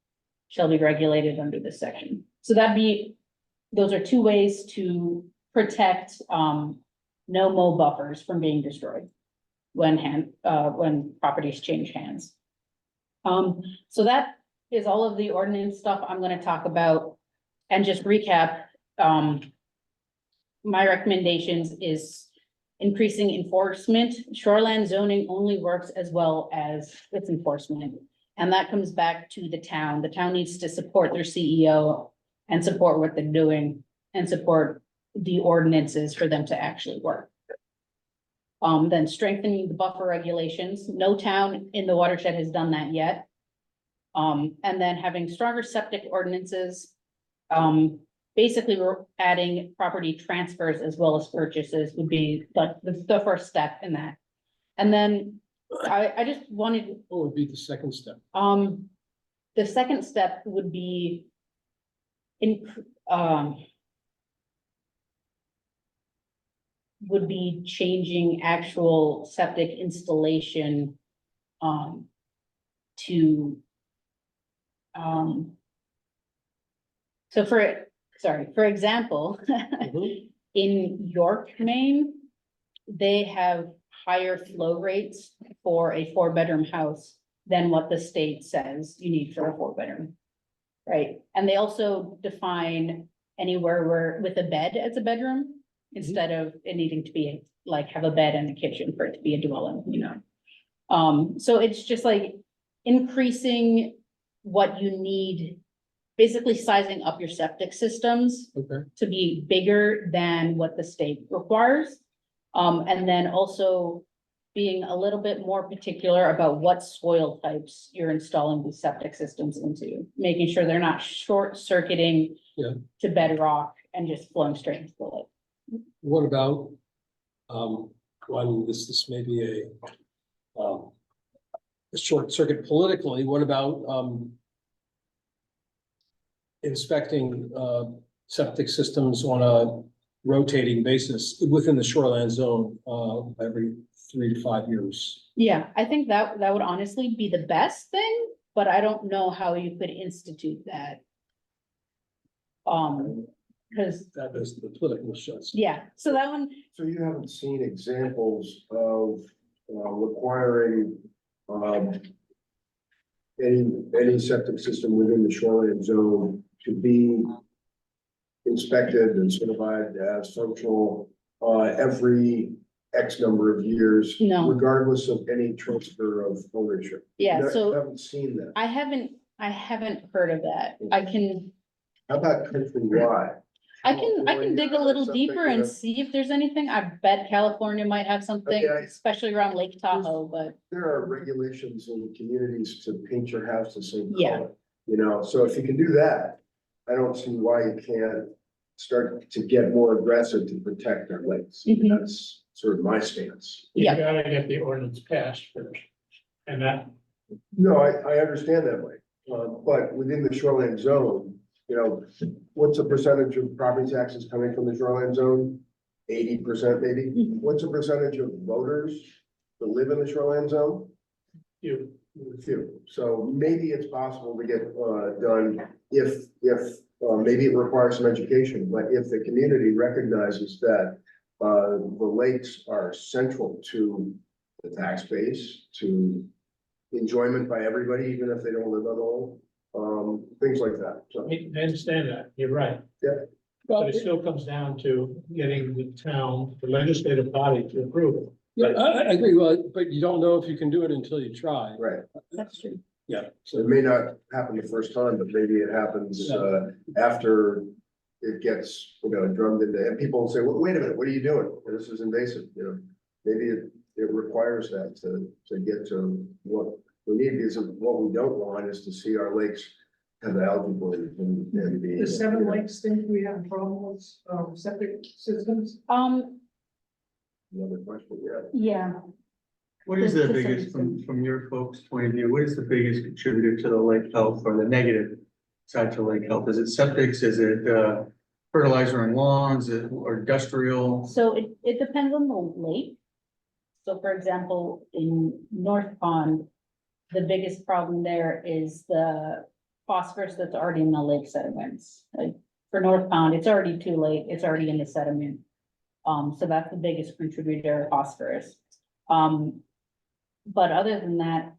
shall be regulated under this section. So those are two ways to protect no-mow buffers from being destroyed when properties change hands. So that is all of the ordinance stuff I'm gonna talk about. And just recap, my recommendations is increasing enforcement. Shoreline zoning only works as well as its enforcement. And that comes back to the town. The town needs to support their CEO and support what they're doing and support the ordinances for them to actually work. Then strengthening the buffer regulations. No town in the watershed has done that yet. And then having stronger septic ordinances. Basically, we're adding property transfers as well as purchases would be the first step in that. And then I just wanted, What would be the second step? the second step would be changing actual septic installation to so for example, in York, Maine, they have higher flow rates for a 4-bedroom house than what the state says you need for a 4-bedroom. Right, and they also define anywhere where with a bed as a bedroom, instead of it needing to be like have a bed and a kitchen for it to be a dwelling, you know. So it's just like increasing what you need, basically sizing up your septic systems to be bigger than what the state requires. And then also being a little bit more particular about what soil types you're installing these septic systems into, making sure they're not short circuiting to bedrock and just flowing straight into the lake. What about one, this may be a short circuit politically. What about, inspecting, septic systems on a rotating basis within the shoreline zone, every 3 to 5 years? Yeah, I think that would honestly be the best thing, but I don't know how you could institute that. Because, That is the political shots. yeah, so that one, So you haven't seen examples of requiring any septic system within the shoreline zone to be inspected and certified as functional every X number of years? No. Regardless of any transfer of ownership? yeah, You so haven't seen that. I haven't heard of that. I can How about countrywide? I can dig a little Something, deeper and yeah. see if there's anything. I bet California might have something, Okay, especially around Lake Tahoe, but There are regulations in communities to paint your house the same Yeah. color. You know, so if you can do that, I don't see why you can't start to get more aggressive to protect our lakes. Mhm. That's sort of my stance. You Yeah. gotta get the ordinance passed first. And that, No, I understand that way, but within the shoreline zone, you know, what's the percentage of property taxes coming from the shoreline zone? 80% maybe? Mhm. What's the percentage of voters that live in the shoreline zone? you, Few. So maybe it's possible to get done if maybe it requires some education, but if the community recognizes that the lakes are central to the tax base, to enjoyment by everybody, even if they don't live on all, things like that. So, I understand that, you're right. Yeah. But it still comes down to getting the town, the legislative body to approve it. Yeah, I agree, well, but you don't know if you can do it until you try. right. that's true. Yeah, So it may not happen the first time, but maybe it happens after it gets, drummed into, and people say, well, wait a minute, what are you doing? This is invasive, maybe it requires that to get to what we need, because what we don't want is to see our lakes have algae blooms and be. The Seven Lakes think we have problems, septic systems? Another question, yeah. Yeah, What is the To some biggest, from your folks' point of view, what is the biggest contributor to the lake health or the negative side to lake health? Is it septics? Is it fertilizer on lawns or industrial? so it depends on the lake. So for example, in North Pond, the biggest problem there is the phosphorus that's already in the lake sediments. Like for North Pond, it's already too late, it's already in the sediment. So that's the biggest contributor, phosphorus. But other than that,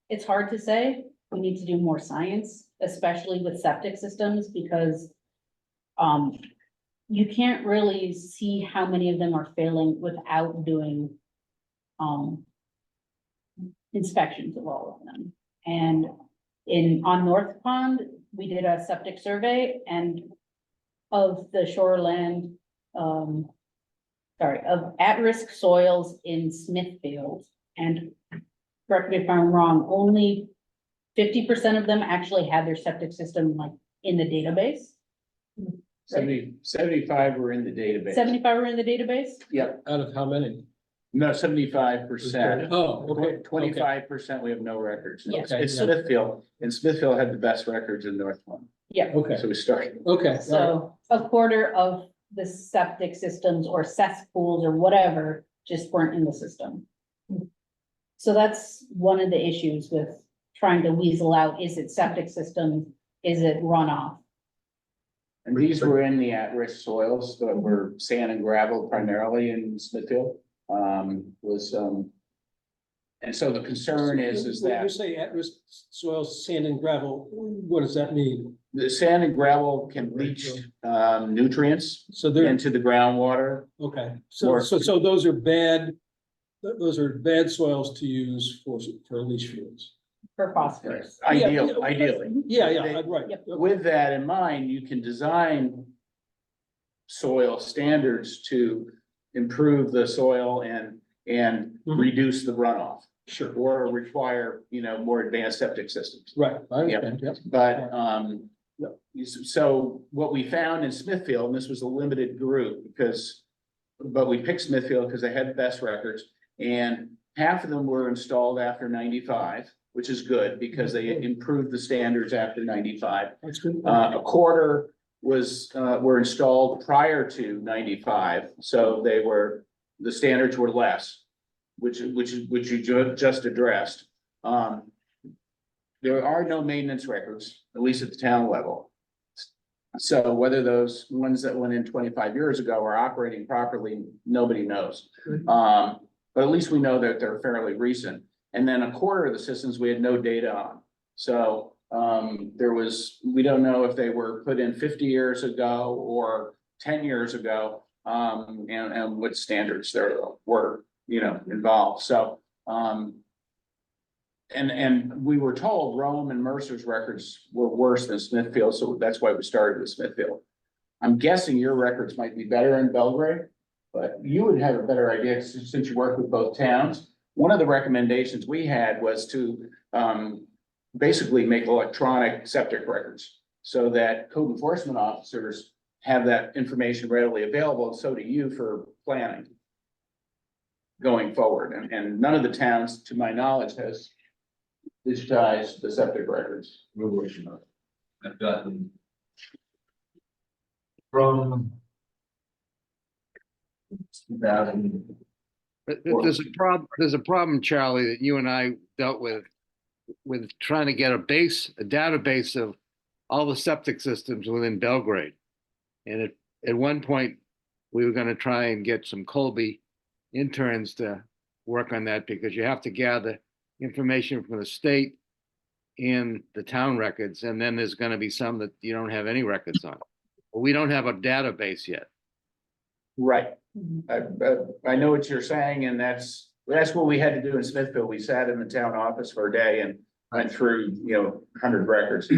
it's hard to say. We need to do more science, especially with septic systems, because you can't really see how many of them are failing without doing inspections of all of them. And on North Pond, we did a septic survey, and of the shoreland, of at-risk soils in Smithfield, and correct me if I'm wrong, only 50% of them actually had their septic system like in the database. 75 were in the database. 75 were in the database? out of how many? No, 75%. Oh, okay. 25%, we have no records. Yeah. It's Okay, yeah. Smithfield, and Smithfield had the best records in Northland. Okay, So we started. okay. all right. So a quarter of the septic systems or cesspools or whatever just weren't in the system. So that's one of the issues with trying to weasel out, is it septic system, is it runoff? And these were in the at-risk soils that were sand and gravel primarily in Smithfield. And so the concern is When that you say at-risk soils, sand and gravel, what does that mean? the sand and gravel can leach nutrients So they're, into the groundwater. okay, so, Or- so those are bad, those are bad soils to use for leach fields. For phosphorus. Ideally. Yeah, right. Yep. With that in mind, you can design soil standards to improve the soil and Mhm. reduce the runoff, Sure, or require, more advanced septic systems. right, I understand, yep. But, so what we found in Smithfield, and this was a limited group, because but we picked Smithfield because they had the best records. And half of them were installed after 95, which is good because they improved the standards after 95. That's good. A quarter were installed prior to 95, so the standards were less, which you just addressed. There are no maintenance records, at least at the town level. So whether those ones that went in 25 years ago are operating properly, nobody knows. But at least we know that they're fairly recent. And then a quarter of the systems we had no data on. So we don't know if they were put in 50 years ago or 10 years ago, and what standards there were, involved. So, and we were told Rome and Mercer's records were worse than Smithfield, so that's why we started with Smithfield. I'm guessing your records might be better in Belgrade, but you would have a better idea since you work with both towns. One of the recommendations we had was to basically make electronic septic records so that code enforcement officers have that information readily available, and so do you for planning going forward. And none of the towns, to my knowledge, has digitized the septic records. We're working on it. I've gotten from 2000. There's a problem, Charlie, that you and I dealt with trying to get a database of all the septic systems within Belgrade. And at one point, we were gonna try and get some Colby interns to work on that because you have to gather information from the state and the town records, and then there's gonna be some that you don't have any records on. But we don't have a database yet. Right. I know what you're saying, and that's what we had to do in Smithfield. We sat in the town office for a day and went through, 100 records.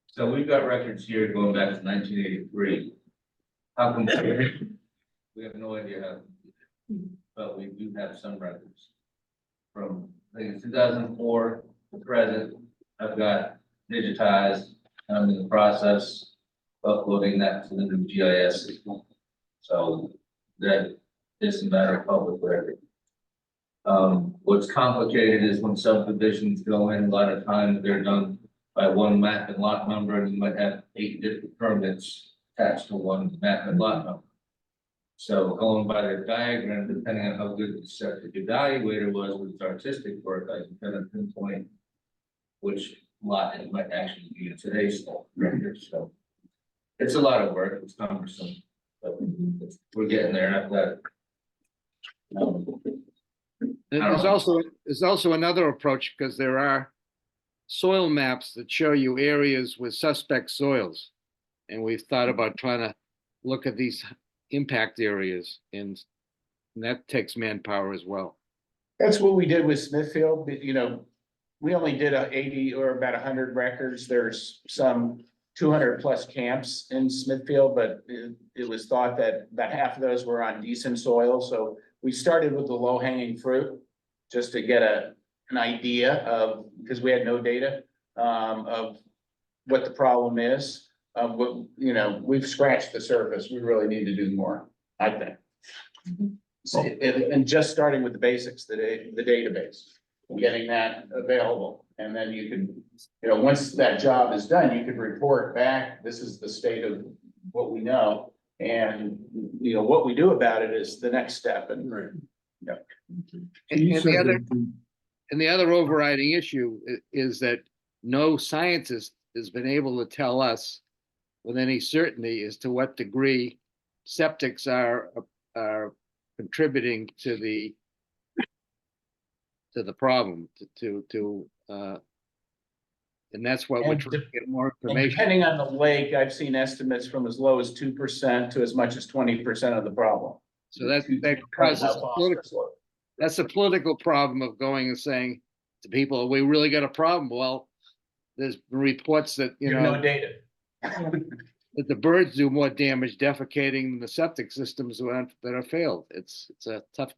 So we've got records here going back to 1983. How come? We have no idea how, but we do have some records. From, I think it's 2004 to present, I've got digitized, I'm in the process of uploading that to the new GIS system. So that is a matter of public record. What's complicated is when subdivisions go in, a lot of times they're done by one map and lot number, and you might have 8 different permits attached to one map and lot number. So going by their diagram, depending on how good the septic evaluator was with its artistic work, I can kind of pinpoint which lot it might actually be in today's record. So it's a lot of work, it's cumbersome, but we're getting there. I've got There's also another approach because there are soil maps that show you areas with suspect soils. And we've thought about trying to look at these impact areas, and that takes manpower as well. That's what we did with Smithfield, but, we only did 80 or about 100 records. There's some 200 plus camps in Smithfield, but it was thought that about half of those were on decent soil. So we started with the low hanging fruit just to get an idea of, because we had no data, of what the problem is. We've scratched the surface. We really need to do more, I think. So, and just starting with the basics, the database, getting that available. And then you can, once that job is done, you could report back, this is the state of what we know. And, what we do about it is the next step. And, And the other overriding issue is that no scientist has been able to tell us with any certainty as to what degree septics are contributing to the problem, and that's what we're trying to get more and information. depending on the lake, I've seen estimates from as low as 2% to as much as 20% of the problem. So that causes that's a political problem of going and saying to people, we really got a problem. Well, there's reports that, No data. that the birds do more damage defecating than the septic systems that are failed. It's a tough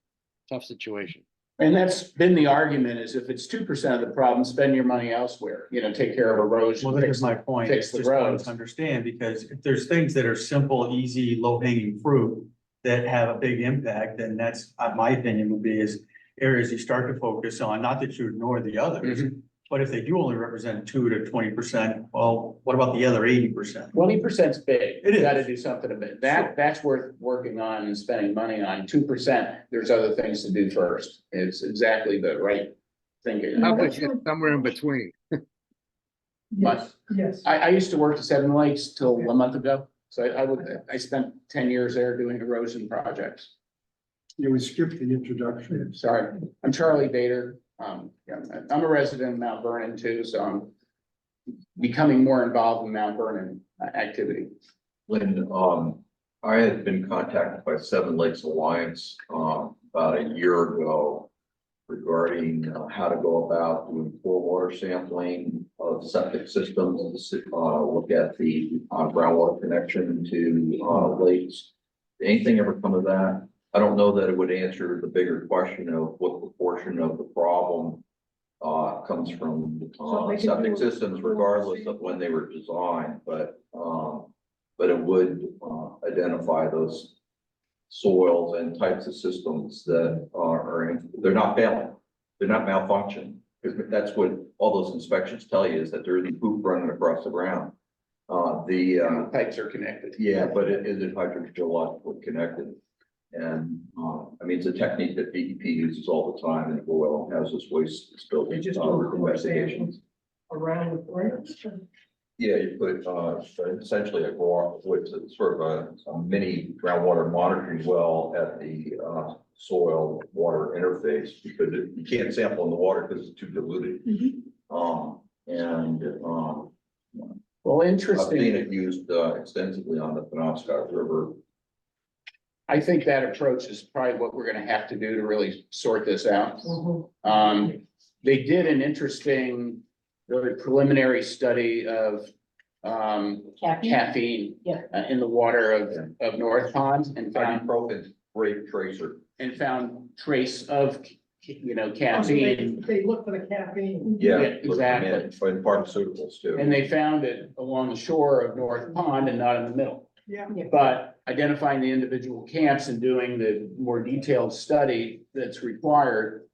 situation. And that's been the argument, is if it's 2% of the problem, spend your money elsewhere, take care of erosion. Well, there's my point. Fix It's the just wanting roads. to understand, because if there's things that are simple, easy, low hanging fruit that have a big impact, then that's, my opinion would be, is areas you start to focus on, not that you ignore the others. But if they do only represent 2 to 20%, well, what about the other 80%? 20%'s big. It You gotta is. do something about it. That's worth working on and spending money on. 2%, there's other things to do first. It's exactly the right thing. to do. How about you somewhere in between? But Yes. I used to work at Seven Lakes till a month ago. So I spent 10 years there doing erosion projects. Yeah, we skipped the introduction. Sorry, I'm Charlie Bader. Yeah, I'm a resident of Mount Vernon too, so I'm becoming more involved in Mount Vernon activity. Lynn, I had been contacted by Seven Lakes Alliance, about a year ago regarding how to go about doing poor water sampling of septic systems, look at the groundwater connection to lakes. Anything ever come of that? I don't know that it would answer the bigger question of what proportion of the problem comes from septic systems, regardless of when they were designed, but it would identify those soils and types of systems that they're not failing, they're not malfunctioning, because that's what all those inspections tell you, is that there isn't poop running across the ground. Pipes are connected. Yeah, but it is hydrogeologically connected. And, I mean, it's a technique that DEP uses all the time, and oil and hazardous waste spillage They just do a core investigations. Around the point. Yeah, you put, essentially a sort of a mini groundwater monitoring well at the, soil water interface, because you can't sample in the water because it's too diluted. Well, I've interesting. seen it used, extensively on the Penobscot River. I think that approach is probably what we're gonna have to do to really sort this out. They did an interesting, very preliminary study of caffeine Yeah. in the water of North Pond and Ibuprofen great tracer. found trace of, caffeine. They look for the caffeine. Yeah. Exactly. And pharmaceuticals too. And they found it along the shore of North Pond and not in the middle. Yeah. But identifying the individual camps and doing the more detailed study that's required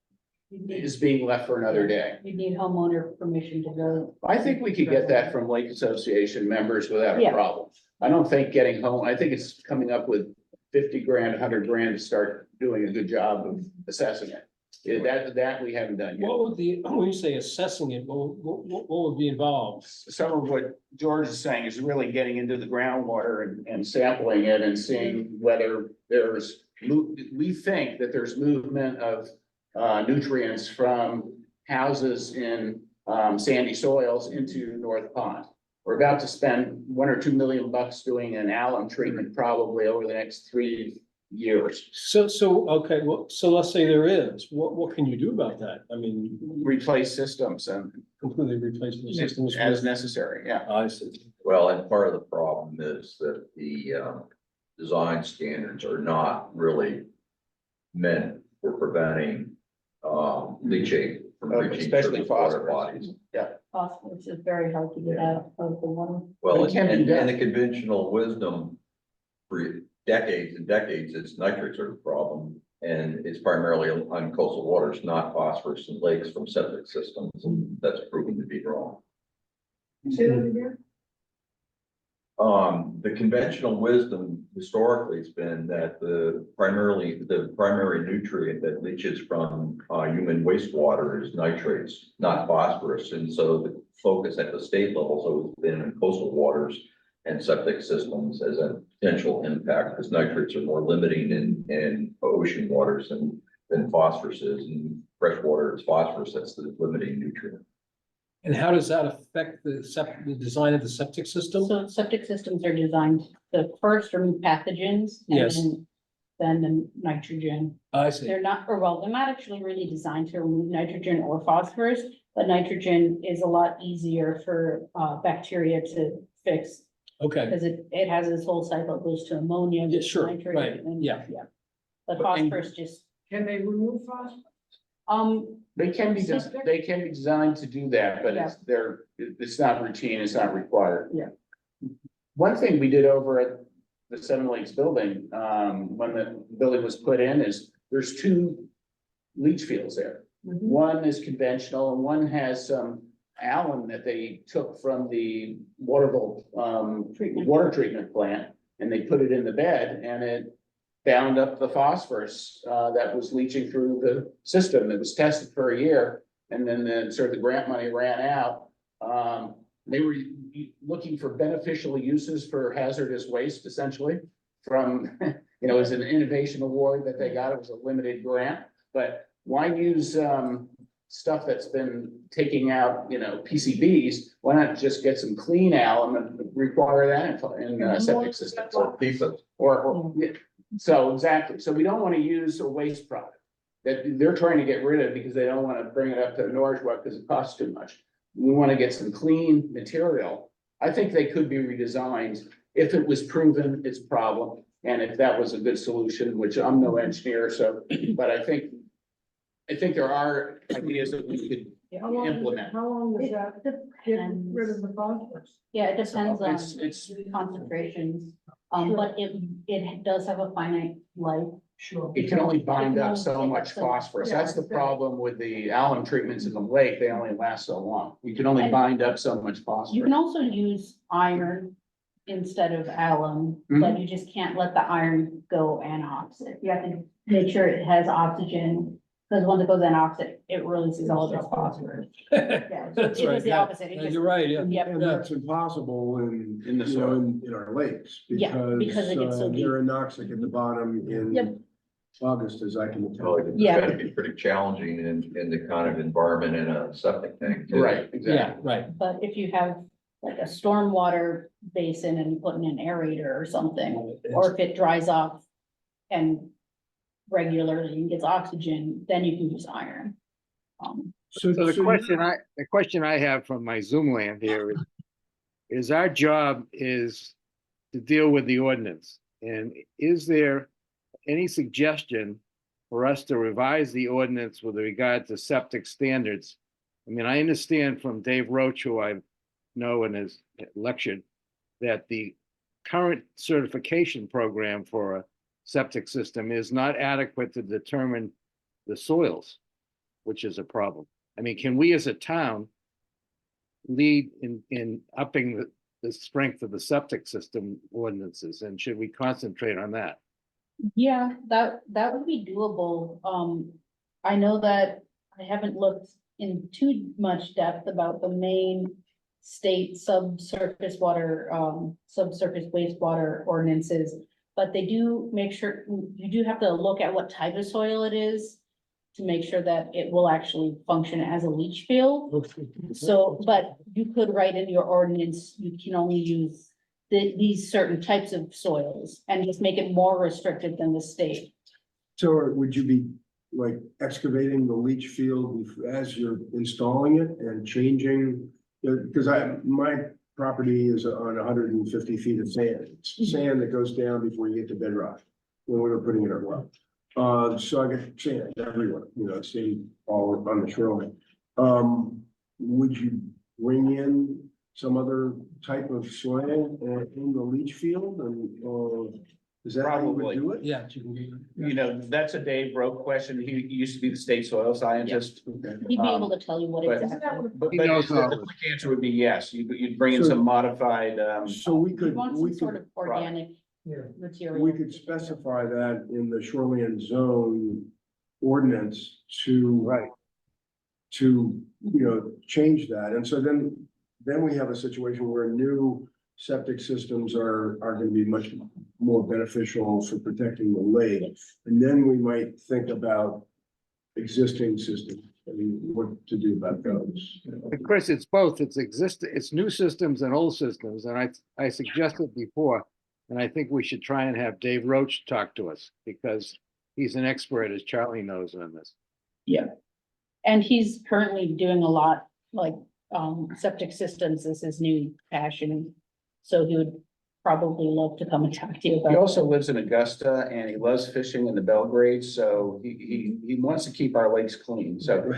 is being left for another day. You need homeowner permission to go. I think we could get that from Lake Association members without a Yeah. problem. I don't think getting home, I think it's coming up with 50 grand, 100 grand to start doing a good job of assessing it. Yeah, that we haven't done yet. What would when you say assessing it, what would be involved? Some of what George is saying is really getting into the groundwater and sampling it and seeing whether we think that there's movement of nutrients from houses in sandy soils into North Pond. We're about to spend $1 or $2 million doing an alum treatment probably over the next 3 years. Okay, well, so let's say there is, what can you do about that? I mean, Replace systems and completely replace the systems. as necessary, yeah. I see. Well, and part of the problem is that the design standards are not really meant for preventing leachate from reaching Especially surface water phosphorus. bodies. Phosphorus is very hard to get out of the water. Well, It can be and done. the conventional wisdom for decades and decades, it's nitrates are the problem. And it's primarily on coastal waters, not phosphorus in lakes from septic systems, and that's proven to be wrong. Say that again? The conventional wisdom historically has been that the primary nutrient that leaches from human wastewater is nitrates, not phosphorus. And so the focus at the state level has always been in coastal waters and septic systems as a potential impact, because nitrates are more limiting in ocean waters than phosphorus is. And freshwater is phosphorus, that's the limiting nutrient. And how does that affect the design of the septic system? So septic systems are designed to first remove pathogens Yes. and then the nitrogen. I see. They're not actually really designed to remove nitrogen or phosphorus, but nitrogen is a lot easier for bacteria to fix. Okay, Because it has this whole cycle, it goes to ammonia. Yeah, sure, nitrate, right, and- yeah. But phosphorus just, Can they remove phosphorus? They can be, they can be designed to do that, but it's not routine, it's not required. Yeah. One thing we did over at the Seven Lakes building, when the building was put in, is there's two leach fields there. One is conventional and one has some alum that they took from the Waterville, water treatment plant. And they put it in the bed and it bound up the phosphorus, that was leaching through the system. It was tested for a year. And then the grant money ran out. They were looking for beneficial uses for hazardous waste essentially from, you know, it was an innovation award that they got. It was a limited grant, but why use, stuff that's been taking out, you know, PCBs? Why not just get some clean alum and require that in septic systems? So exactly. So we don't want to use a waste product that they're trying to get rid of because they don't want to bring it up to Norwich because it costs too much. We want to get some clean material. I think they could be redesigned if it was proven it's a problem and if that was a good solution, which I'm no engineer, so, but I think there are ideas that we could implement. How long does that get rid of the phosphorus? Yeah, it depends on It's, concentrations, but it does have a finite life. Sure. it can only bind It can up so only much take up so much. phosphorus. That's the problem with the alum treatments in the lake. They only last so long. You can only And bind up so much You phosphorus. can also use iron instead of alum, but you just can't let the iron go anoxic. You have to make sure it has oxygen, because once it goes anoxic, it releases all of its phosphorus. Yeah, so That's it right, was the yeah. opposite. It Yeah, just- you're right, yeah. Yep. And that's impossible In the you know, soil. in our lakes. Yeah, because it gets so deep. They're anoxic at the bottom Yep. in August, as I can So tell. it's Yeah. gotta be pretty challenging in the kind of environment in a septic tank. too. Right, exactly. Right. But if you have like a stormwater basin and you put in an aerator or something, or if it dries off and regularly gets oxygen, then you can use iron. So the question I have from my Zoom land here is our job is to deal with the ordinance. And is there any suggestion for us to revise the ordinance with regard to septic standards? I mean, I understand from Dave Roach, who I know and has lectured, that the current certification program for a septic system is not adequate to determine the soils, which is a problem. I mean, can we as a town lead in upping the strength of the septic system ordinances, and should we concentrate on that? Yeah, that would be doable. I know that I haven't looked in too much depth about the main state subsurface wastewater ordinances. But they do make sure, you do have to look at what type of soil it is to make sure that it will actually function as a leach field. So, but you could write in your ordinance, you can only use these certain types of soils and just make it more restrictive than the state. So would you be like excavating the leach field as you're installing it and changing? Because my property is on 150 feet of sand. It's sand that goes down before you get to bedrock when we were putting it in our well. So I get sand everywhere, you know, sand all on the shoreline. Would you bring in some other type of soil in the leach field and, is that how you would Probably. do it? Yeah. You know, that's a Dave Rowe question. He used to be the state soil scientist. He'd be able to tell you what but- exactly. But He knows all the this. quick answer would be yes. You'd bring in So- some modified, So we You could, want we some sort could, of organic Yeah. material. we could specify that in the shoreline zone ordinance to. Right. To, you know, change that. And so then we have a situation where new septic systems are gonna be much more beneficial for protecting the lake. And then we might think about existing systems, I mean, what to do about those. you know. And Chris, it's both, it's new systems and old systems, and I suggested before, and I think we should try and have Dave Roach talk to us, because he's an expert, as Charlie knows, on this. And he's currently doing a lot, like, septic systems is his new passion. So he would probably love to come and talk to you He about. also lives in Augusta and he loves fishing in the Belgrade, so he wants to keep our lakes clean, so.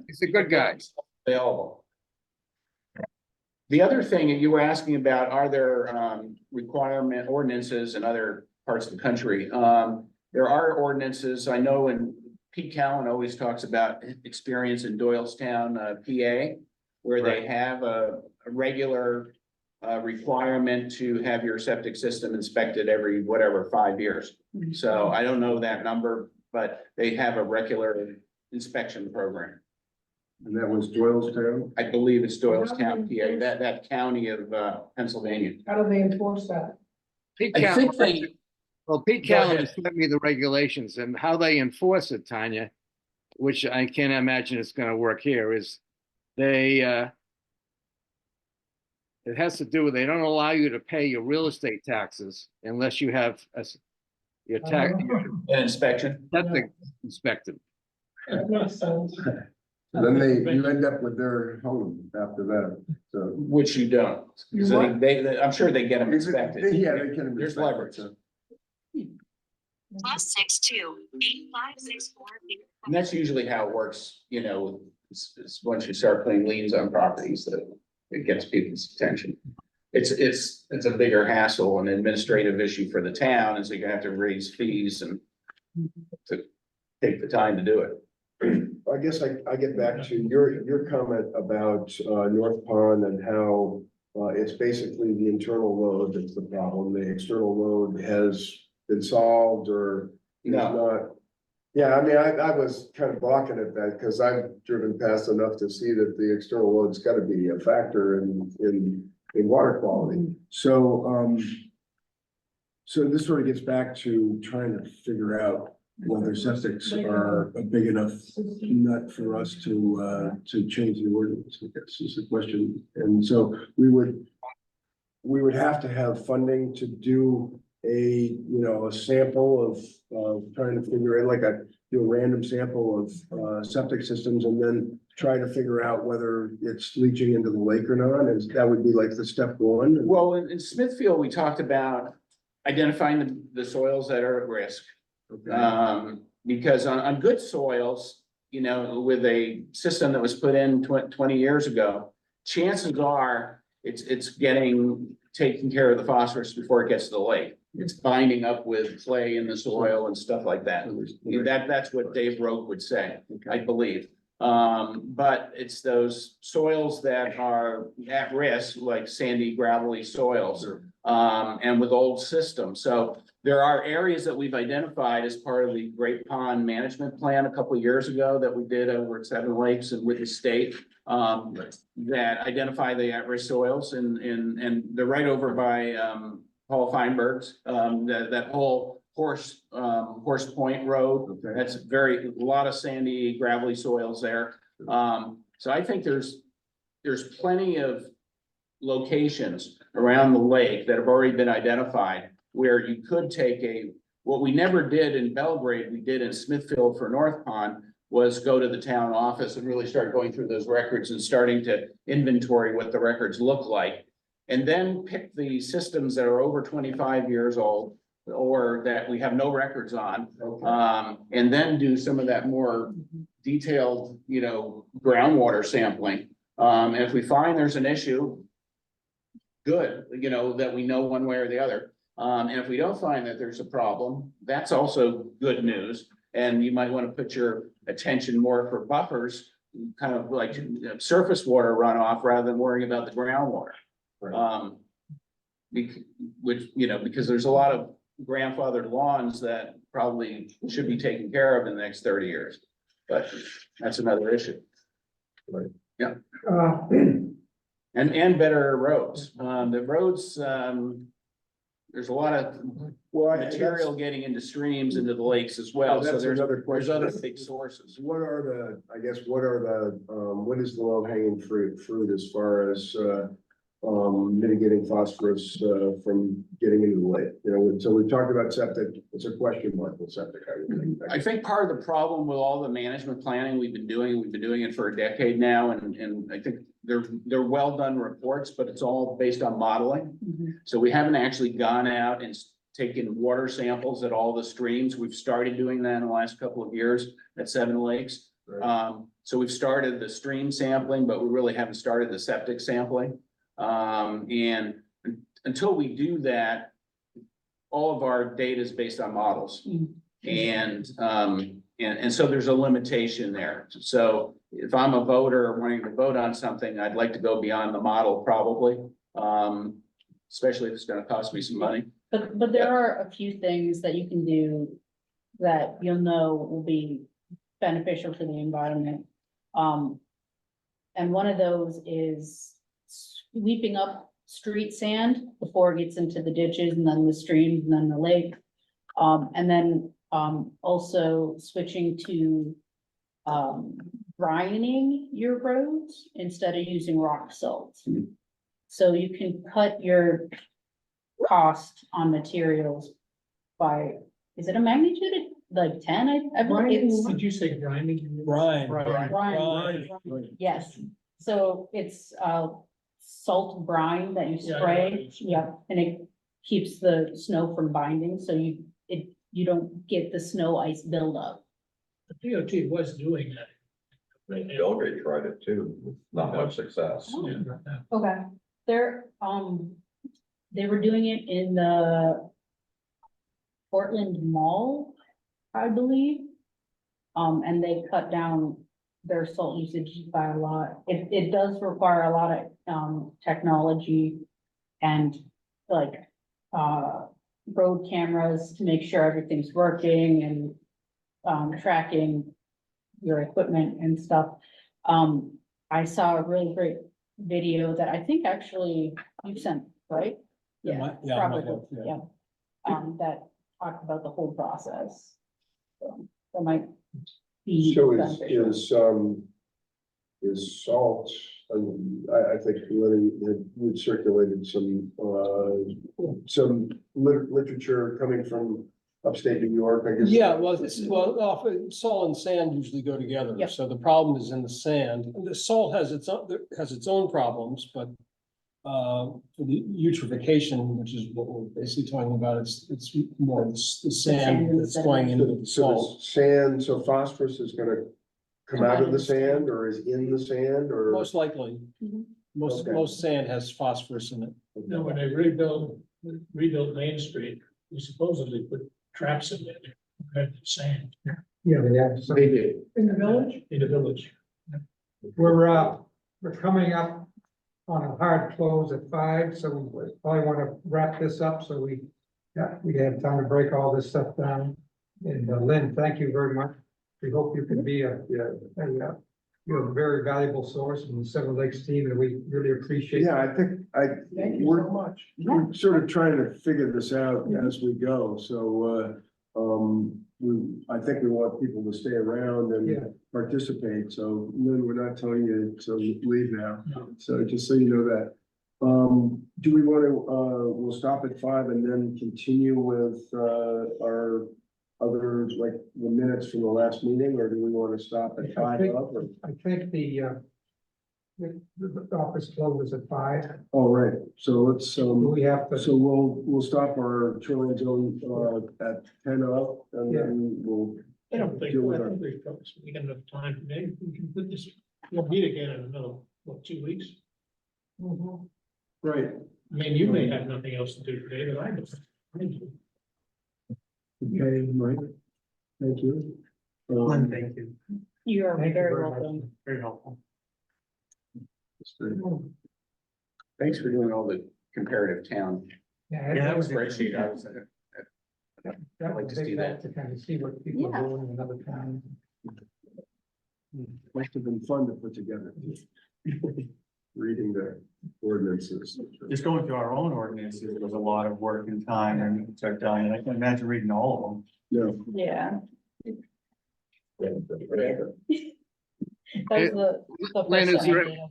He's a good guy. Available. The other thing you were asking about, are there requirement ordinances in other parts of the country? There are ordinances, I know, and Pete Callen always talks about experience in Doylestown, PA, where they have a regular requirement to have your septic system inspected every, whatever, 5 years. So I don't know that number, but they have a regular inspection program. And that was Doylestown? I believe it's Doylestown, PA, that county of Pennsylvania. How do they enforce that? Pete I think Callen, they, well, Pete Go Callen ahead. sent me the regulations and how they enforce it, Tanya, which I can't imagine it's gonna work here, is they, it has to do with, they don't allow you to pay your real estate taxes unless you have your tax, an inspection. septic inspected. That makes sense. Then you end up with their home after that, so. Which you don't. So I'm sure they get them inspected. Yeah, they can. There's inspect it, leverage. so. +62-8564. And that's usually how it works, you know, it's once you start putting liens on properties that it gets people's attention. It's a bigger hassle, an administrative issue for the town, and so you have to raise fees and to take the time to do it. I guess I get back to your comment about North Pond and how it's basically the internal load that's the problem. The external load has been solved or is No. not. Yeah, I mean, I was kind of balking at that because I've driven past enough to see that the external load's got to be a factor in water quality. So so this sort of gets back to trying to figure out whether septics are a big enough nut for us to change the ordinance, I guess is the question. And so we would have to have funding to do a sample of trying to figure out do a random sample of septic systems and then try to figure out whether it's leaching into the lake or not. And that would be like the step one. Well, in Smithfield, we talked about identifying the soils that are at risk. Okay. Because on good soils, you know, with a system that was put in 20 years ago, chances are it's taking care of the phosphorus before it gets to the lake. It's binding up with clay in the soil and stuff like that. That's what Dave Roque would say, I believe. But it's those soils that are at risk, like sandy, gravelly soils, and with old systems. So there are areas that we've identified as part of the Great Pond Management Plan a couple of years ago that we did over at Seven Lakes and with the state, that identify the at-risk soils and they're right over by, Paul Feinberg's, that whole Horse Point Road. Okay. That's a lot of sandy, gravelly soils there. So I think there's plenty of locations around the lake that have already been identified where you could take what we never did in Belgrade, we did in Smithfield for North Pond, was go to the town office and really start going through those records and starting to inventory what the records look like. And then pick the systems that are over 25 years old or that we have no records on. And then do some of that more detailed, groundwater sampling. And if we find there's an issue, good, that we know one way or the other. And if we don't find that there's a problem, that's also good news. And you might want to put your attention more for buffers, kind of like surface water runoff rather than worrying about the groundwater. Right. Because there's a lot of grandfathered lawns that probably should be taken care of in the next 30 years, but that's another issue. And better roads. The roads, there's a lot of material getting into streams, into the lakes as well, so That's there's another question. other big sources. What is the low hanging fruit as far as mitigating phosphorus from getting into the lake? So we talked about septic, it's a question mark with septic. I think part of the problem with all the management planning we've been doing it for a decade now, and I think they're well-done reports, but it's all based on modeling. Mhm. So we haven't actually gone out and taken water samples at all the streams. We've started doing that in the last couple of years at Seven Lakes. So we've started the stream sampling, but we really haven't started the septic sampling. And until we do that, all of our data is based on models. And so there's a limitation there. So if I'm a voter wanting to vote on something, I'd like to go beyond the model probably. Especially if it's gonna cost me some money. But there are a few things that you can do that you'll know will be beneficial for the environment. And one of those is sweeping up street sand before it gets into the ditches and then the streams and then the lake. And then also switching to brining your roads instead of using rock salt. So you can cut your cost on materials by, is it a magnitude of like 10? I believe it's. Did you say grinding? Brian. Brine. Yes, so it's salt brine that you Yeah, spray, yeah. yeah, and it keeps the snow from binding, so you don't get the snow ice buildup. The DOT was doing that. Belgrade tried it too, with not much success. Okay. They're, they were doing it in the Portland Mall, I believe. And they cut down their salt usage by a lot. It does require a lot of, technology and like, road cameras to make sure everything's working and, tracking your equipment and stuff. I saw a really great video that I think actually you sent, right? Yeah, I might have, yeah. That talked about the whole process. So that might be So beneficial. is salt, I think Lenny had circulated some literature coming from upstate New York, I guess. Yeah, well, often salt and sand usually go together, Yep. so the problem is in the sand. The salt has its own problems, but for the eutrophication, which is what we're basically talking about, it's more the sand that's going into the So salt. the sand, so phosphorus is gonna come out of the sand or is in the sand or? Most likely, Mhm. Okay. most sand has phosphorus in it. No, when they rebuilt Main Street, we supposedly put traps in there, red sand. Yeah, they have some. They did. In the village? In the village. We're coming up on a hard close at 5, so we probably want to wrap this up, so we have time to break all this stuff down. And Lynn, thank you very much. We hope you can be you're a very valuable source in the Seven Lakes team, and we really appreciate. Yeah, I think Thank you we're, so much. we're sort of trying to figure this out as we go, so, I think we want people to stay around Yeah. and participate, so Lynn, we're not telling you to leave now, so just so you know that. Do we want to, we'll stop at 5 and then continue with, our other, like, the minutes from the last meeting, or do we want to stop at 5 up? Or? I think the office closes at 5. All right, so let's, We have to. so we'll stop our shoreline zone, at 10 up, and then we'll. I don't think, deal with I our- think we got enough time today. We can put this, we'll meet again in another, 2 weeks? Right. I mean, you may have nothing else to do today, but I do. Okay, Mike. Thank you. Thank you. You're Thank you very very much. welcome. Very helpful. Thanks for doing all the comparative town Yeah, that was spreadsheet. I was, That like would to be see that. to kind of see what people Yeah. are doing in another town. Must have been fun to put together. Reading the ordinances. Just going through our own ordinances was a lot of work and time and took done, and I can imagine reading all No. Yeah. That was the Lynn, first is there- thing I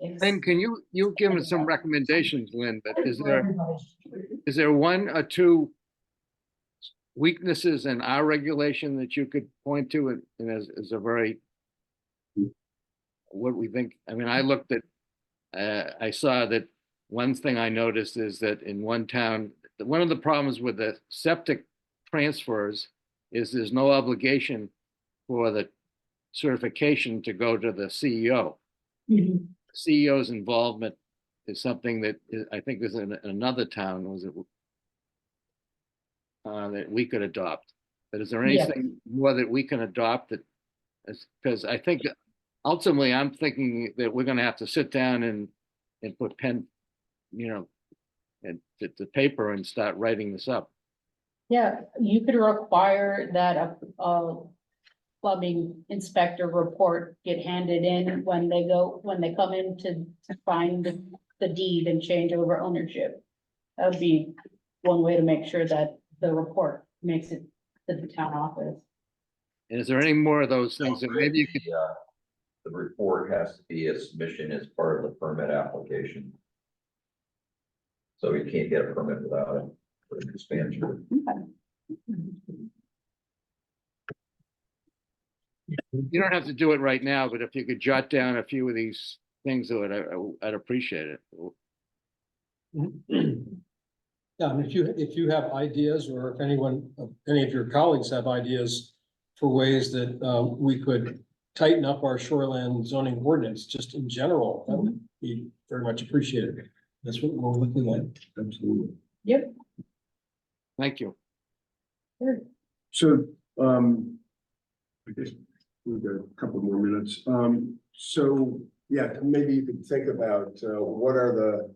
did. Lynn, can you give us some recommendations, Lynn, but is there one or two weaknesses in our regulation that you could point to and as a very what we think? I mean, I looked at I saw that one thing I noticed is that in one town, one of the problems with the septic transfers is there's no obligation for the certification to go to the CEO. CEO's involvement is something that I think is in another town, was it? That we could adopt. But is there Yes. anything more that we can adopt that? Because I think ultimately I'm thinking that we're gonna have to sit down and put pen, and the paper and start writing this up. Yeah, you could require that a plumbing inspector report get handed in when they come in to find the deed and change over ownership. That would be one way to make sure that the report makes it to the town office. And is there any more of those things that maybe you could, The report has to be a submission as part of the permit application. So you can't get a permit without it for an expansion. you don't have to do it right now, but if you could jot down a few of these things, I'd appreciate it. Yeah, and if you have ideas, or if any of your colleagues have ideas for ways that we could tighten up our shoreline zoning ordinance, just in general, that would be very much appreciated. That's what we're looking at. Absolutely. Yep. Thank you. So, I guess we've got a couple more minutes. So, yeah, maybe you could think about, what are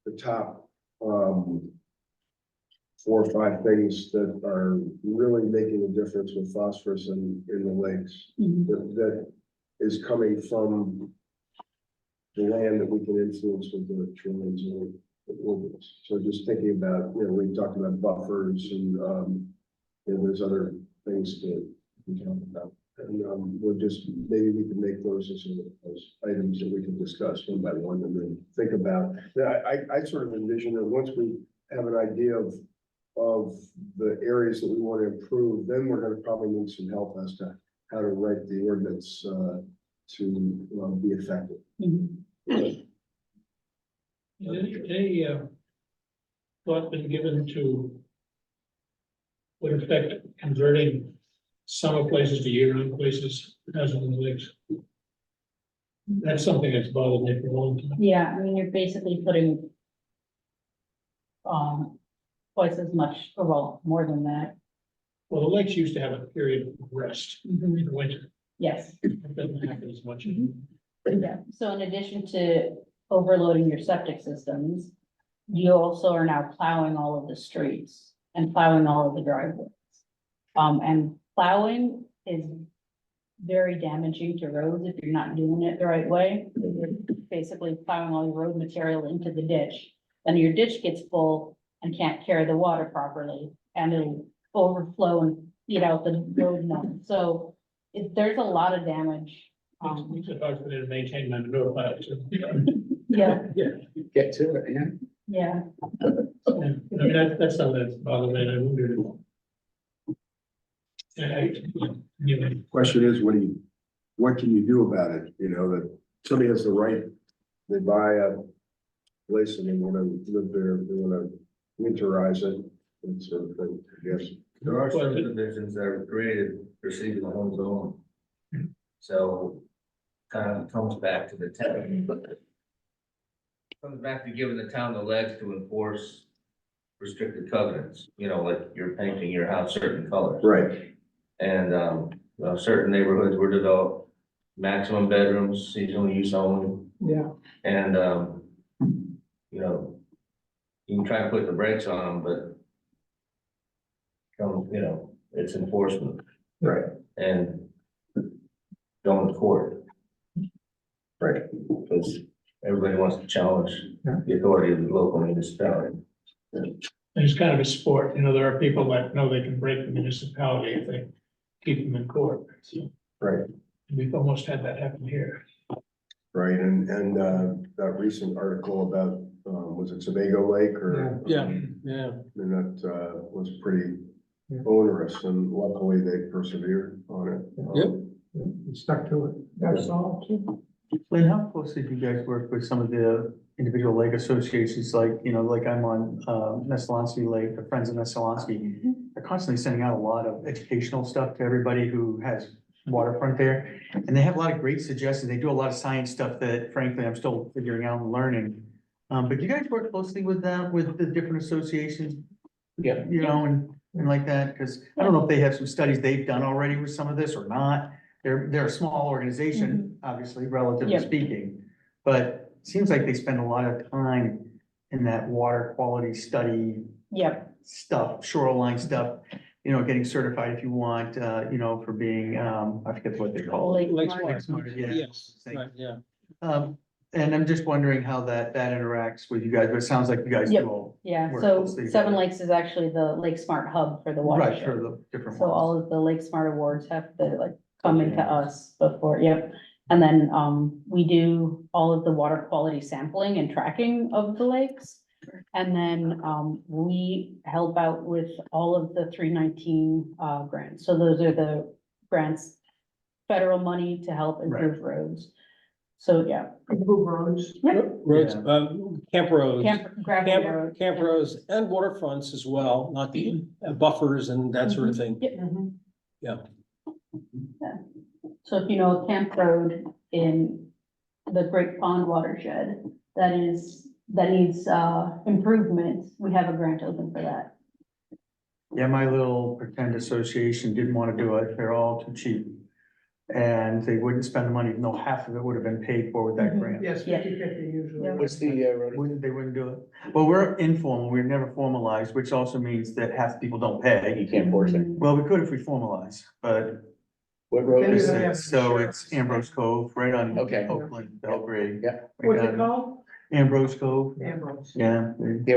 the top, 4 or 5 things that are really making a difference with phosphorus in the lakes that is coming from the land that we can influence with the shoreline zone ordinance. So just thinking about, we talked about buffers and, there's other things that we talk about. And we'll just, maybe we can make those as items that we can discuss one by one and then think about. Yeah, I sort of envision that once we have an idea of the areas that we want to improve, then we're going to probably need some help as to how to write the ordinance to be effective. Any thought been given to what effect converting summer places to year-round places has on the lakes? That's something that's bothered me for a long time. Yeah, I mean, you're basically putting twice as much, or well, more than that. Well, the lakes used to have a period of rest in the winter. Yes. It doesn't happen as much. Yeah, so in addition to overloading your septic systems, you also are now plowing all of the streets and plowing all of the driveways. And plowing is very damaging to roads if you're not doing it the right way. You're basically plowing all your road material into the ditch, then your ditch gets full and can't carry the water properly, and it'll overflow and eat out the road mud. So there's a lot of damage. It's hard for me to maintain my manure pile too. Yeah, Get to it, yeah. yeah. I mean, that's something that's bothered me, and I wondered. Question is, what can you do about it? That somebody has the right, they buy a place and they want to live there, they want to winterize it, and sort of thing, I guess. There are some divisions that are created for single home zone. So kind of comes back to the town. Comes back to giving the town the legs to enforce restricted covenants, like you're painting your house certain colors. Right. And, certain neighborhoods were developed, maximum bedrooms, seasonal use only. Yeah. And, you can try to put the brakes on them, but it's enforcement. Right. And going to court. Right. Because everybody wants to challenge the authority of the local municipality. And it's kind of a sport, there are people that know they can break the municipality if they keep them in court. So Right. we've almost had that happen here. Right, and that recent article about, was it Sebago Lake or? Yeah. And that was pretty onerous, and luckily they persevered on it. It stuck to it. That's all too. Lynn, how closely do you guys work with some of the individual lake associations, like, like I'm on, Messalonskee Lake, the Friends of Messalonskee. They're constantly sending out a lot of educational stuff to everybody who has waterfront there. And they have a lot of great suggestions. They do a lot of science stuff that frankly, I'm still figuring out and learning. But do you guys work closely with them, with the different associations? Yeah. And like that, because I don't know if they have some studies they've done already with some of this or not. They're a small organization, obviously, relatively Yep. speaking. But it seems like they spend a lot of time in that water quality study Yep, stuff, shoreline stuff, getting certified if you want, for being, I forget what they call it. Lake Lake Smart. Smart. Yeah. Yes, right, yeah. And I'm just wondering how that interacts with you guys, but it sounds like you guys Yep. do all. Yeah, Work so closely Seven together. Lakes is actually the Lake Smart hub for the Right, watershed. for the different So all ones. of the Lake Smart awards have to come into us before, yep. And then, we do all of the water quality sampling and tracking of the lakes. And then, we help out with all of the 319 grants. So those are the grants, federal money to help improve roads. So, yeah. Improve roads. Yep. Roads, Yeah. camp roads. Gravel road. Camp roads and waterfronts as well, not the buffers and that sort of thing. Yep. Yeah. So if you know a camp road in the Great Pond watershed, that needs improvements, we have a grant open for that. Yeah, my little pretend association didn't want to do it. They're all too cheap. And they wouldn't spend the money, no, half of it would have been paid for with that Mhm. grant. Yes, Yeah. 50/50 usually. Yeah. What's the, road? They wouldn't do it. Well, we're informal, we're never formalized, which also means that half the people don't pay. You can't force it. Well, we could if we formalize, but What road Then is you it? have- so it's Ambrose Cove, right on Okay. Oakland, Belgrade. Yeah. right What's it down- called? Ambrose Cove, Ambrose. yeah. Yeah, we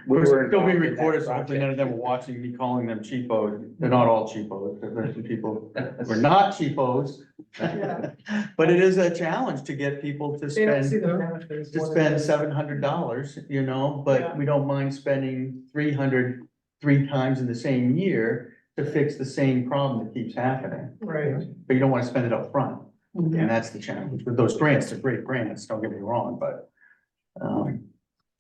We're were still being involved in that recorded, so hopefully none of them are project. watching me calling them cheapos. They're not all cheapos, there's some people who are not cheapos. Yeah. But it is a challenge to get people to They don't see spend, the benefits. to spend $700, but we don't mind spending 300 3 times in the same year to fix the same problem that keeps happening. Right. But you don't want to spend it up front, Mhm. and that's the challenge with those grants. They're great grants, don't get me wrong, but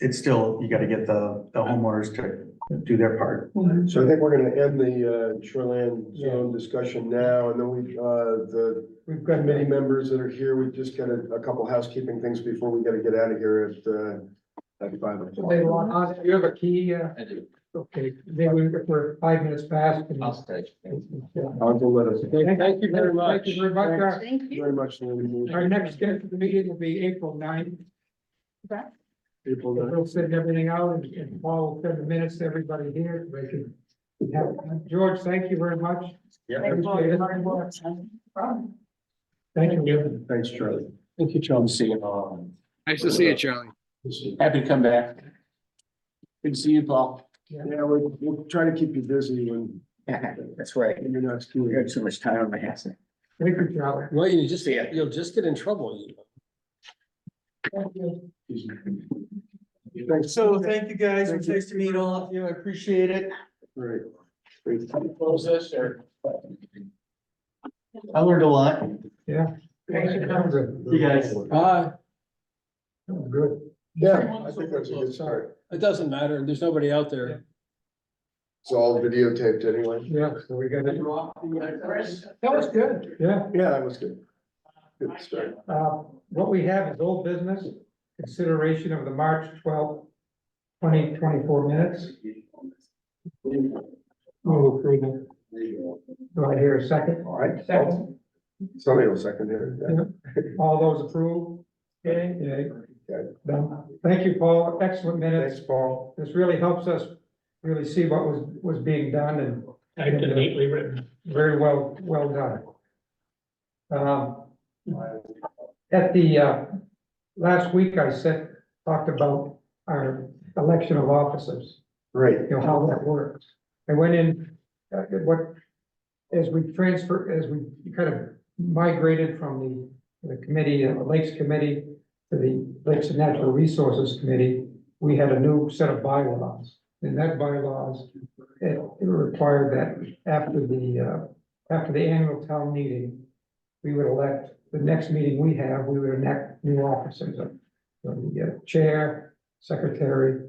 it's still, you gotta get the homeowners to do their part. So I think we're gonna end the shoreline zone discussion now, and then the We've got committee many, members that are here, we just got a couple housekeeping things before we gotta get out of here at 5 o'clock. you have a key, I do. okay, we're 5 minutes past. and- I'll stay. I'll let us. Thank you very much. Thank you very much. Thank you. Very much. Lynn. Our next scheduled meeting will be April 9th. April 9th. We'll send everything out and Paul will send the minutes to everybody here. They can have, George, thank you very much. Appreciate it. Thank you. Thanks, Charlie. Thank you, Charles. See you. Nice to see you, Charlie. Happy to come back. Good to see you, Paul. Yeah, we'll try to keep you busy when That's right. you're not I skiing. got so much time on my hands. Thank you, Charlie. Well, you just, See ya. you'll just get in trouble. So thank you guys, it was nice to meet all of you, I appreciate it. Right. Close this or? I learned a lot. Yeah. Thanks for coming. You guys. Good. Yeah, I think that's a good start. It doesn't matter. There's nobody out there. It's all videotaped anyway. Yeah, so we got it. That was good. Yeah. Yeah, that was good. Good start. What we have is old business, consideration of the March 12th, 2024 minutes. Move approval. Do I hear a second? All right. Second. Somebody will second it. All those approve? Okay, Okay. done. Thank you, Paul. Excellent minutes. Thanks, Paul. This really helps us really see what was being done and Typed and neatly written. very well done. At the, last week I talked about our election of officers, Great. how that works. I went in, as we kind of migrated from the committee, the Lakes Committee to the Lakes and Natural Resources Committee, we had a new set of bylaws. And that bylaws, it required that after the annual town meeting, we would elect the next meeting we have, we would elect new officers. The chair, secretary,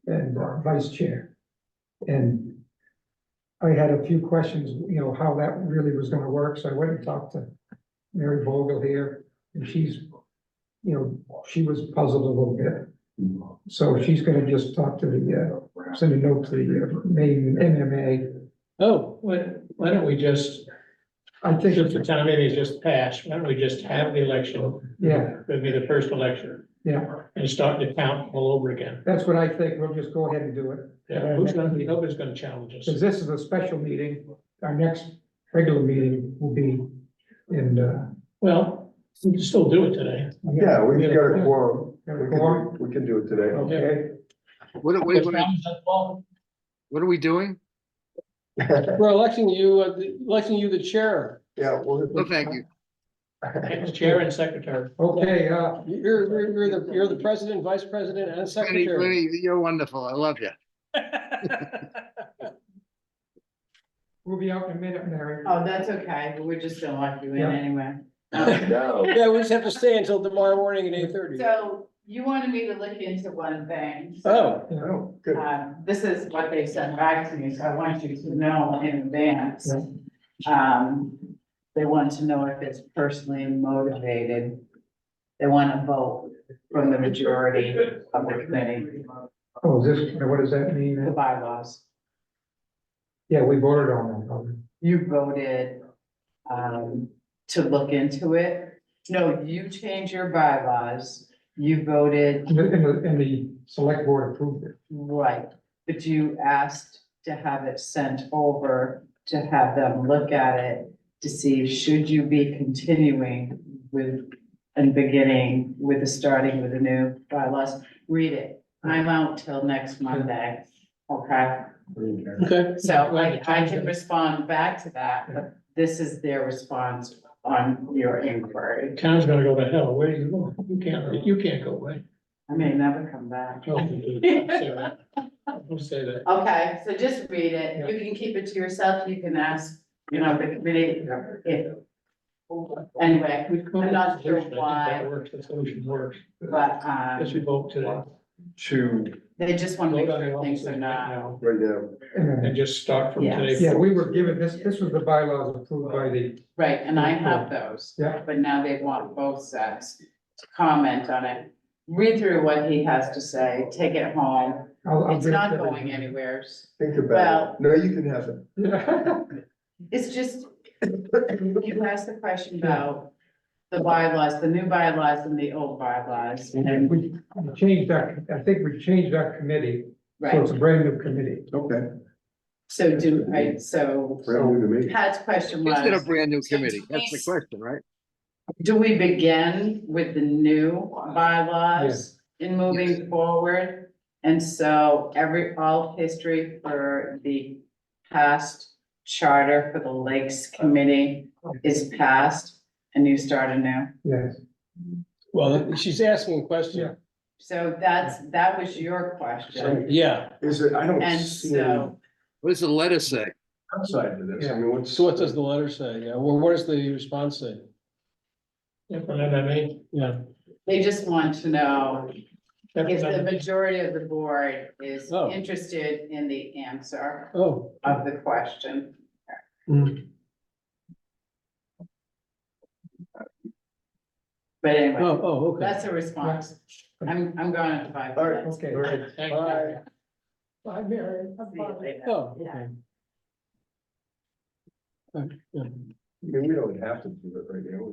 and vice chair. And I had a few questions, you know, how that really was gonna work, so I went and talked to Mary Vogel here, and she's, you know, she was puzzled a little bit. So she's gonna just talk to send a note to the main MMA. Oh, why don't we just, I think, since the town meeting is just passed, why don't we just have the election? yeah, It'll be the first election yeah, and start the count all over again. that's what I think, we'll just go ahead and do it. Yeah, who's gonna be, nobody's gonna challenge us. Because this is a special meeting, our next regular meeting will be in, Well, we can still do it today. Yeah, we've got a quorum. Quorum. We can do it today. Okay, What are we doing? We're electing you the chair. Yeah, well. No, thank you. As chair and secretary. okay, You're the president, vice president, and Lenny, Lenny, you're wonderful. I love you. we'll be out in a minute, Mary. Oh, that's okay, we're just gonna lock you in Yeah. anyway. No. Yeah, we just have to stay until tomorrow morning at 8:30. So you wanted me to look into one thing. Oh, Oh, good. This is what they sent back to me, so I want you to know in advance. They want to know if it's personally motivated. They want a vote from the majority of the committee, Oh, what does that the mean? bylaws. Yeah, we voted on that. You voted, to look into it. No, you changed your bylaws. You voted And the select board approved it. right, but you asked to have it sent over to have them look at it to see, should you be continuing with and beginning with the starting with the new bylaws? Read it. I'm out till next Monday. Okay, okay. so I can respond back to that, but this is their response on your inquiry. Town's gonna go to hell. Where do you go? You can't go, right? I may never come back. Oh, don't say that. Don't say that. Okay, so just read it. You can keep it to yourself. You can ask, you know, the committee if. Anyway, I'm not sure I think why, that works, the solution works. but, Let's vote today. they just want to make Vote on the sure things officer are right not. now Right now. and just start from Yes. today. Yeah, we were given, this was the bylaws approved by the, Right, and I have those. Yeah. But now they want both sets to comment on it. Read through what he has to say, take it home. I'll. It's not going anywhere. Think about it. No, you can have it. Yeah. It's just, you asked the question about the bylaws, the new bylaws and the old bylaws. And, We changed that, I think we changed that committee, so right, it's a brand new committee. Okay. so so Brand new to me. Pat's question It's been a was, brand new so committee. do That's the we- question, right? do we begin with the new bylaws in moving forward? And so all history for the past charter for the Lakes Committee is passed and you start anew. Yes, Well, she's asking a question. So that was your question. Yeah, Is it, I don't And see any so, What does the letter say? upside to this. I mean, what's. so what does the letter say? Yeah, well, what does the response say? Yeah, from MMA. Yeah. they just want to know if the That's- majority of the board is Oh. interested in the answer Oh, of the question. Mm. But anyway, okay. that's a response. I'm going at 5 All right, minutes. okay. All right, thank you. Bye. Bye, Mary. See you later. Oh, Yeah. okay. Yeah. I mean, we don't have to do it right now.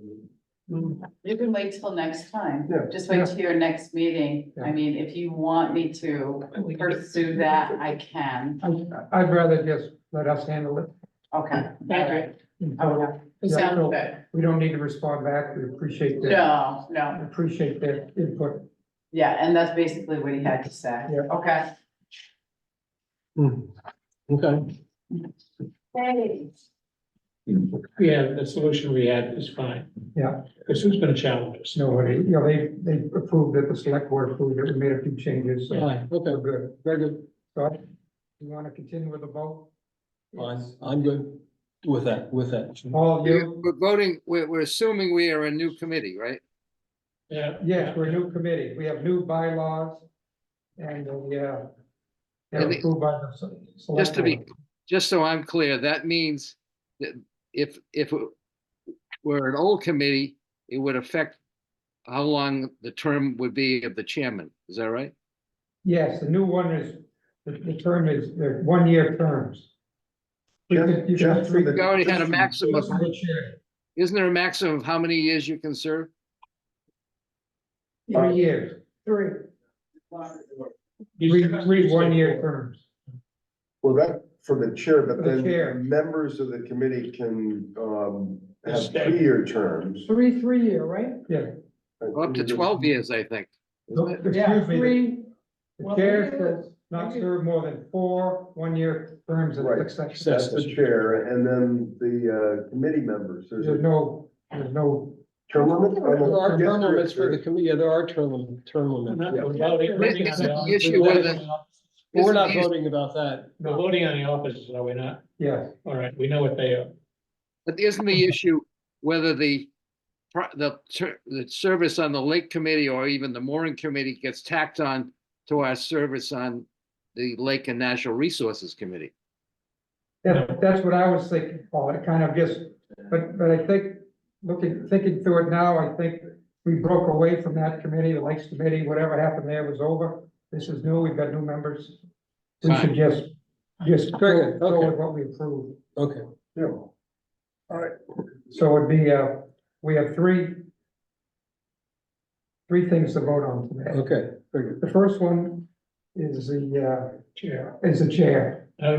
You can wait till next time. Yeah. Just wait till your next meeting. I mean, if you want me to pursue that, I can. I'd rather just let us handle it. Okay. Thank you. Okay. Yeah, Sounds no, good. We don't need to respond back, we appreciate that, No, appreciate their input. yeah, and that's basically what he had to say. Yeah. Okay. Okay. Hey. Yeah, the solution we had is fine. Yeah. Because who's gonna challenge us? Nobody, you know, they approved it, the select board approved it, we made a few changes, so Fine, okay, we're good. very good. So, you wanna continue with the vote? Fine, I'm good. with that. All you, We're voting, we're assuming we are a new committee, right? Yeah. yes, we're a new committee. We have new bylaws. And they're And the- approved by the select. Just to be, board. just so I'm clear, that means that if we're an old committee, it would affect how long the term would be of the chairman. Is that right? Yes, the new one is, the term is, they're 1-year terms. You can- you can- Just for the- We already had a maximum of, This is the chair, isn't there a maximum of how many years you can serve? 3 years, three 1-year terms. Well, that for the chair, but For the then chair. members of the committee can, have Stay. 3-year terms. 3-year, right? Yeah. Up to 12 years, I think. No, Isn't it? Yeah, excuse me, three, the well, chair maybe shall not serve more than 4 1-year terms in Right. succession. That's the chair, and then the, committee members, there's There's a no term limit? There are Yes, term there limits is. for the committee, yeah, there are term We're not limits. voting on Isn't the the issue office. with it- But we're not Isn't the- voting about that. We're voting on the offices, are we not? yes, All right, we know what they are. But isn't the issue whether the service on the Lake Committee or even the Mooring Committee gets tacked on to our service on the Lake and Natural Resources Committee? that's what I was thinking, Paul, it kind of just, but I think, thinking through it now, I think we broke away from that committee, the Lakes Committee, whatever happened there was over. This is new, we've got new members. We should just Very good, go okay. with what we approved. Okay, Yeah. All right, So it'd be, we have three things to vote on today. okay, very good. The first one is the chair. I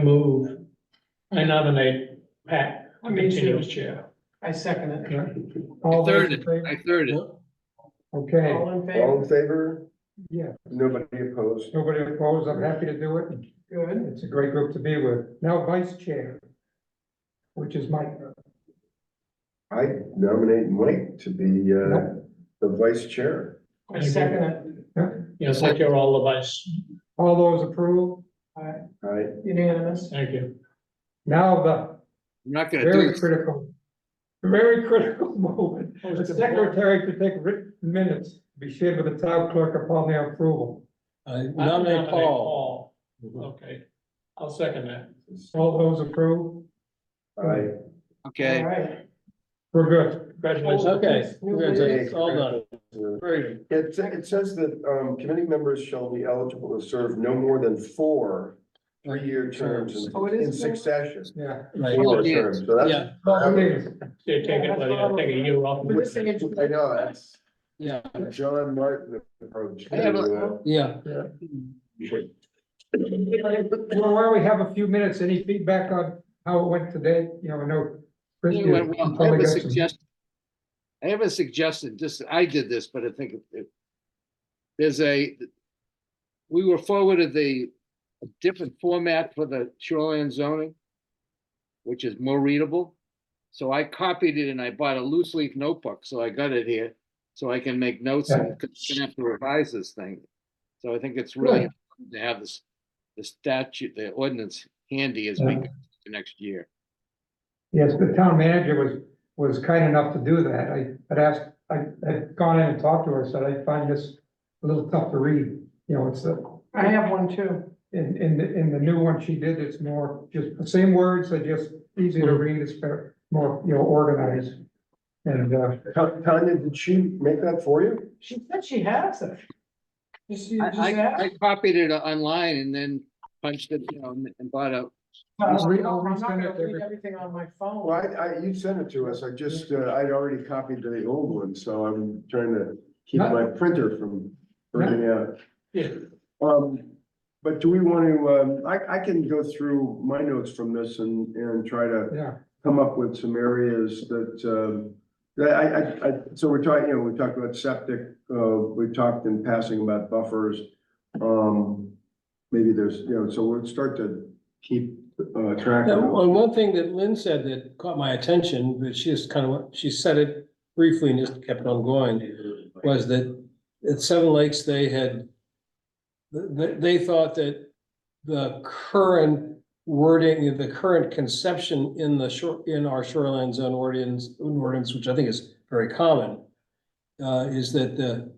nominate Pat, to Me too. continue as chair. I second it. All I those in thirded, favor? I thirded. Okay, All in all favor? in favor? yeah, Nobody opposed? nobody opposed, I'm happy to do it. Good. It's a great group to be with. Now vice chair, which is Mike. I nominate Mike to be, the vice chair. I second it. Yes, like you're all the vice. All those approve? All right, Unanimous. Thank you. Now I'm not the gonna do this. very critical moment. The secretary to take written minutes, be shared with the town clerk upon their approval. I nominate Paul. Okay, I'll second that. All those approve? all right. Okay, All right. We're good. Congratulations. Okay, New congratulations, all done. Uh, Very good. It says that, committee members shall be eligible to serve no more than 4 3-year terms Oh, it in is four? succession. Yeah. Right. 4 years. terms, so that's. Yeah, They take it, well, you gotta take a year off. But this thing is- I know, that's yeah, John Martin approach. I have yeah. Well, while we have a few minutes, any feedback on how it went today? You know, I know. Chris, It you went well. I probably have a got some- suggestion. I have a suggestion, just, I did this, but I think we were forwarded a different format for the shoreline zoning, which is more readable. So I copied it and I bought a loose leaf notebook, so I got it here, so I can make notes and gonna have to revise this thing. So I think it's really important to have this, the statute, the ordinance handy as we go to next year. Yes, the town manager was kind enough to do that. I'd gone in and talked to her, said I find this a little tough to read. You know, it's I have one too. in the new one she did, it's more just the same words, they're just easy to read, it's better, more, you know, organized. And, Tanya, did she make that for you? She said she has it. Just I ask. copied it online and then punched it, you know, and bought a, I'm I'll read- not I'll gonna resend it read every- everything on my phone. Well, you sent it to us, I just, I'd already copied the old one, so I'm trying to keep my printer from burning out. Yeah. But do we want to, I can go through my notes from this and try to yeah, come up with some areas that, so we're talking, you know, we talked about septic, we talked in passing about buffers. Maybe there's, you know, so we'll start to keep, track Now, of those. one thing that Lynn said that caught my attention, but she just kind of, she said it briefly and just kept on going, was that at Seven Lakes, they thought that the current wording, the current conception in in our shoreline zone ordinance, which I think is very common, is that the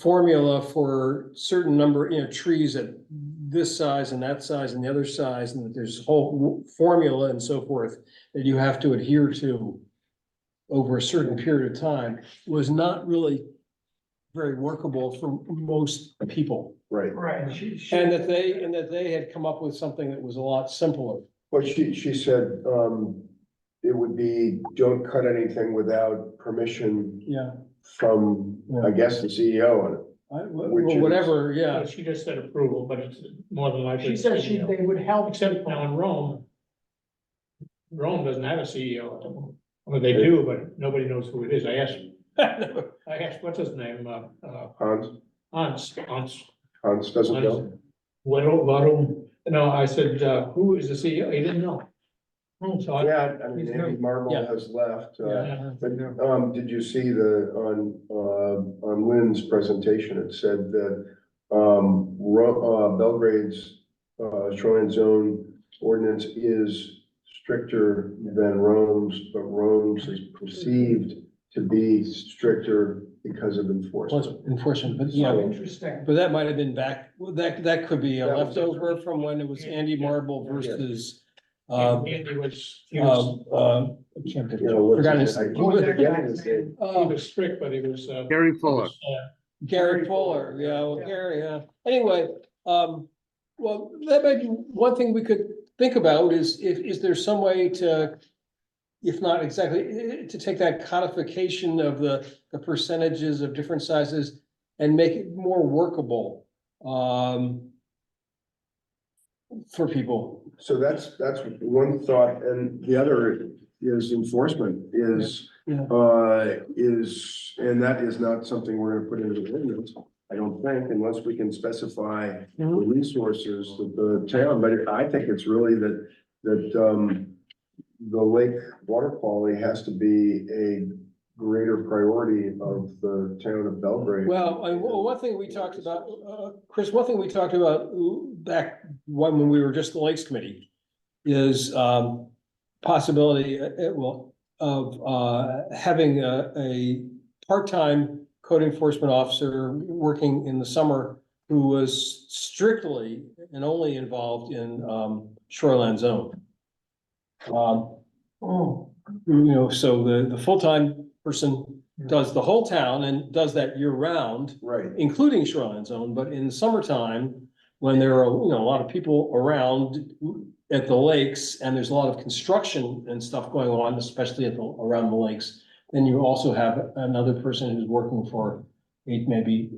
formula for certain number, trees at this size and that size and the other size, and that there's a whole formula and so forth that you have to adhere to over a certain period of time, was not really very workable for most people. Right. Right. And that they had come up with something that was a lot simpler. Well, she said, it would be, don't cut anything without permission Yeah. from, I guess, the CEO on it. Which is- Whatever, yeah. She just said approval, but it's more than likely. She said they would help. Except now in Rome. Rome doesn't have a CEO. Well, they do, but nobody knows who it is. I asked, what's his name, Hans Hans, doesn't know. no, I said, who is the CEO? He didn't know. So I, Yeah, I mean, Andy Marble Yeah. has left, Yeah. but, did you see on Lynn's presentation, it said that, Belgrade's, shoreline zone ordinance is stricter than Rome's, but Rome's is perceived to be stricter because of enforcement. Plus enforcement, but So yeah, interesting. but that might have been back, that could be a That was- leftover from when it was Andy Marble versus. Andy was, he was, I can't You know, what's forgot his- his- I What was that forgetting guy's his name. he was strict, but he was, Gary Fuller. Gary Fuller, yeah, well, Gary, yeah. Anyway, well, that might be one thing we could think about is there some way to, if not exactly, to take that codification of the percentages of different sizes and make it more workable, for people. So that's one thought, and the other is enforcement is, Yeah. and that is not something we're gonna put into the ordinance. I don't think, unless we can specify the resources of the town, but I think it's really that, the lake water quality has to be a greater priority of the town of Belgrade. Well, one thing we talked about, Chris, one thing we talked about back when we were just the Lakes Committee is possibility, of having a part-time code enforcement officer working in the summer who was strictly and only involved in shoreline zone. So the full-time person does the whole town and does that year round, Right, including shoreline zone, but in the summertime, when there are, a lot of people around at the lakes and there's a lot of construction and stuff going on, especially around the lakes, then you also have another person who's working for 8, maybe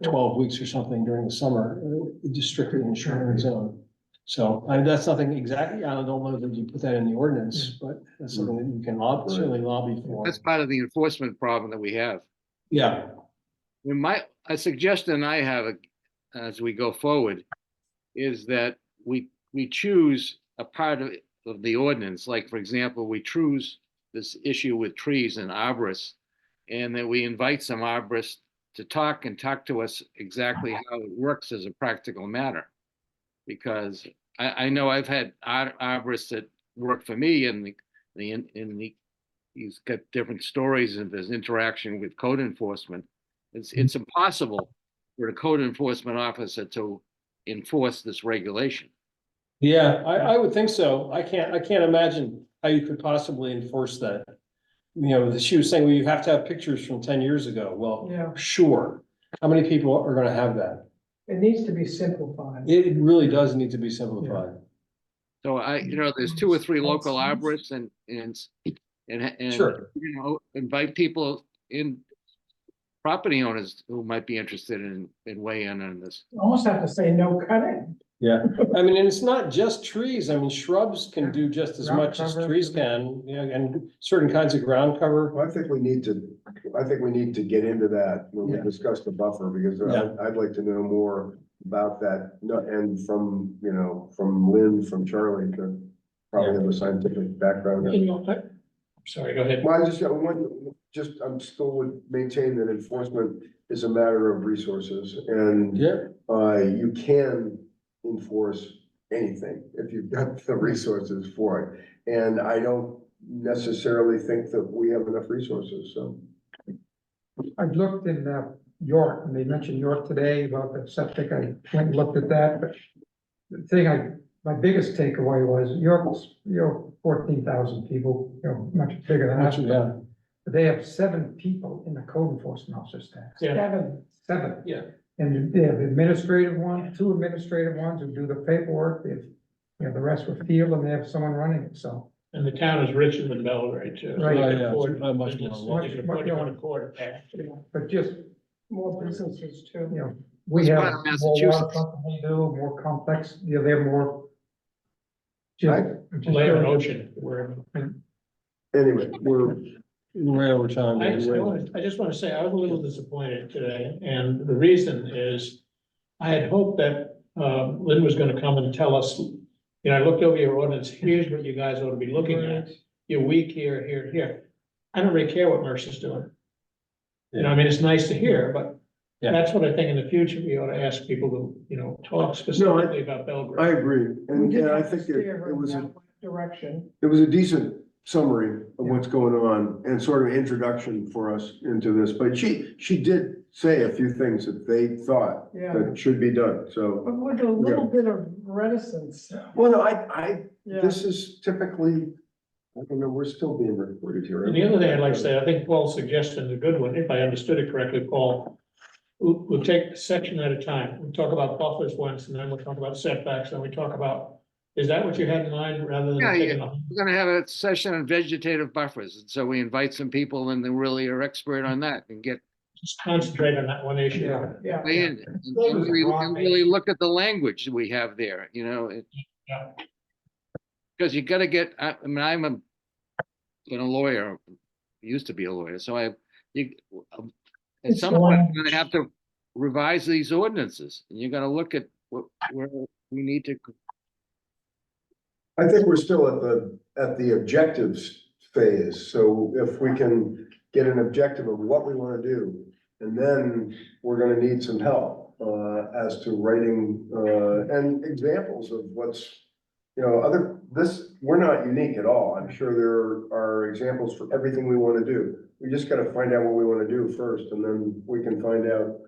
12 weeks or something during the summer, just strictly in shoreline zone. So that's nothing exactly, I don't know that you put that in the ordinance, but that's something that you can certainly lobby for. That's part of the enforcement problem that we have. Yeah, A suggestion I have as we go forward is that we choose a part of the ordinance, like, for example, we choose this issue with trees and arborists, and that we invite some arborists to talk to us exactly how it works as a practical matter. Because I know I've had arborists that work for me and he's got different stories of his interaction with code enforcement. It's impossible for a code enforcement officer to enforce this regulation. yeah, I would think so. I can't imagine how you could possibly enforce that. She was saying, well, you have to have pictures from 10 years ago. Well, Yeah, sure. How many people are gonna have that? it needs to be simplified. It really does need to be simplified. So there's 2 or 3 local arborists and Sure. invite people in, property owners who might be interested in weighing in on this. You almost have to say no cutting. Yeah, I mean, and it's not just trees. I mean, shrubs can do just as Ground much as cover. trees can, and certain kinds of ground cover. well, I think we need to get into that when we discuss the buffer, because Yeah. I'd like to know more about that, and from Lynn, from Charlie, to probably have a scientific background. sorry, go ahead. Well, I'm still would maintain that enforcement is a matter of resources, and Yeah, you can enforce anything if you've got the resources for it. And I don't necessarily think that we have enough resources, so. I've looked in York, and they mentioned York today about the septic. I went and looked at that, but the thing my biggest takeaway was York's, 14,000 people, much bigger than us. Yeah. But they have 7 people in the code enforcement officer staff. Yeah. 7. Yeah. And they have administrative one, 2 administrative ones who do the paperwork. They have, the rest were field, and they have someone running it, so. And the town is richer than Belgrade too. Right. They can Yeah, afford- it's much more. they can afford to afford it. But just, More businesses too. we That's have why more Massachusetts- waterfront than they do, more complex, they're more. It's layer and ocean, where. Anyway, we're, Way over time. I just want to say, I was a little disappointed today, and the reason is, I had hoped that, Lynn was gonna come and tell us, I looked over your ordinance, here's what you guys ought to be looking at. You're weak here, here, here. I don't really care what Mercer's doing. I mean, it's nice to hear, but Yeah. that's what I think in the future, we ought to ask people to, talk specifically about Belgrade. I agree, We and did I have to think steer her it in was that direction. it was a decent summary of what's going on and sort of introduction for us into this, but she did say a few things that they thought Yeah, that should be done, so. but with a little bit of reticence. Well, no, I, Yeah, this is typically, I don't know, we're still being recorded here. And the other thing I'd like to say, I think Paul's suggestion is a good one, if I understood it correctly, Paul. We'll take a section at a time. We'll talk about buffers once, and then we'll talk about setbacks, and we talk about, is that what you had in mind, rather than Yeah, taking We're gonna have a session on vegetative buffers, and so we invite some people and they really are expert on that and get just concentrate on that one issue. yeah. way in. And really look at the language we have there, Yeah. Because you gotta get, I'm a lawyer, used to be a lawyer, so at It's some point, I'm language. gonna have to revise these ordinances, and you're gonna look at where we need to. I think we're still at the objectives phase, so if we can get an objective of what we wanna do, and then we're gonna need some help, as to writing, and examples of what's, we're not unique at all, I'm sure there are examples for everything we wanna do. We just gotta find out what we wanna do first, and then we can find out,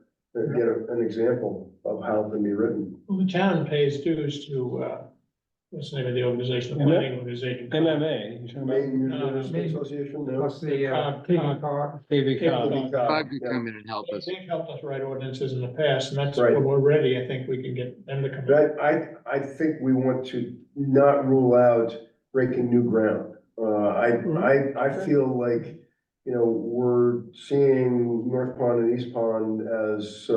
get an example of how it can be written. Well, the town pays dues to, what's the name of the organization, the planning organization? MMA, you talking about Maine No, no, Municipal Maine- Association, no? Plus the, Cog. car. KV Cog? Cog could Yeah. come in and help us. They've helped us write ordinances in the past, and that's Right. when we're ready, I think we can get them to come. in. But I think we want to not rule out breaking new ground. I feel like, we're seeing North Pond and East Pond as,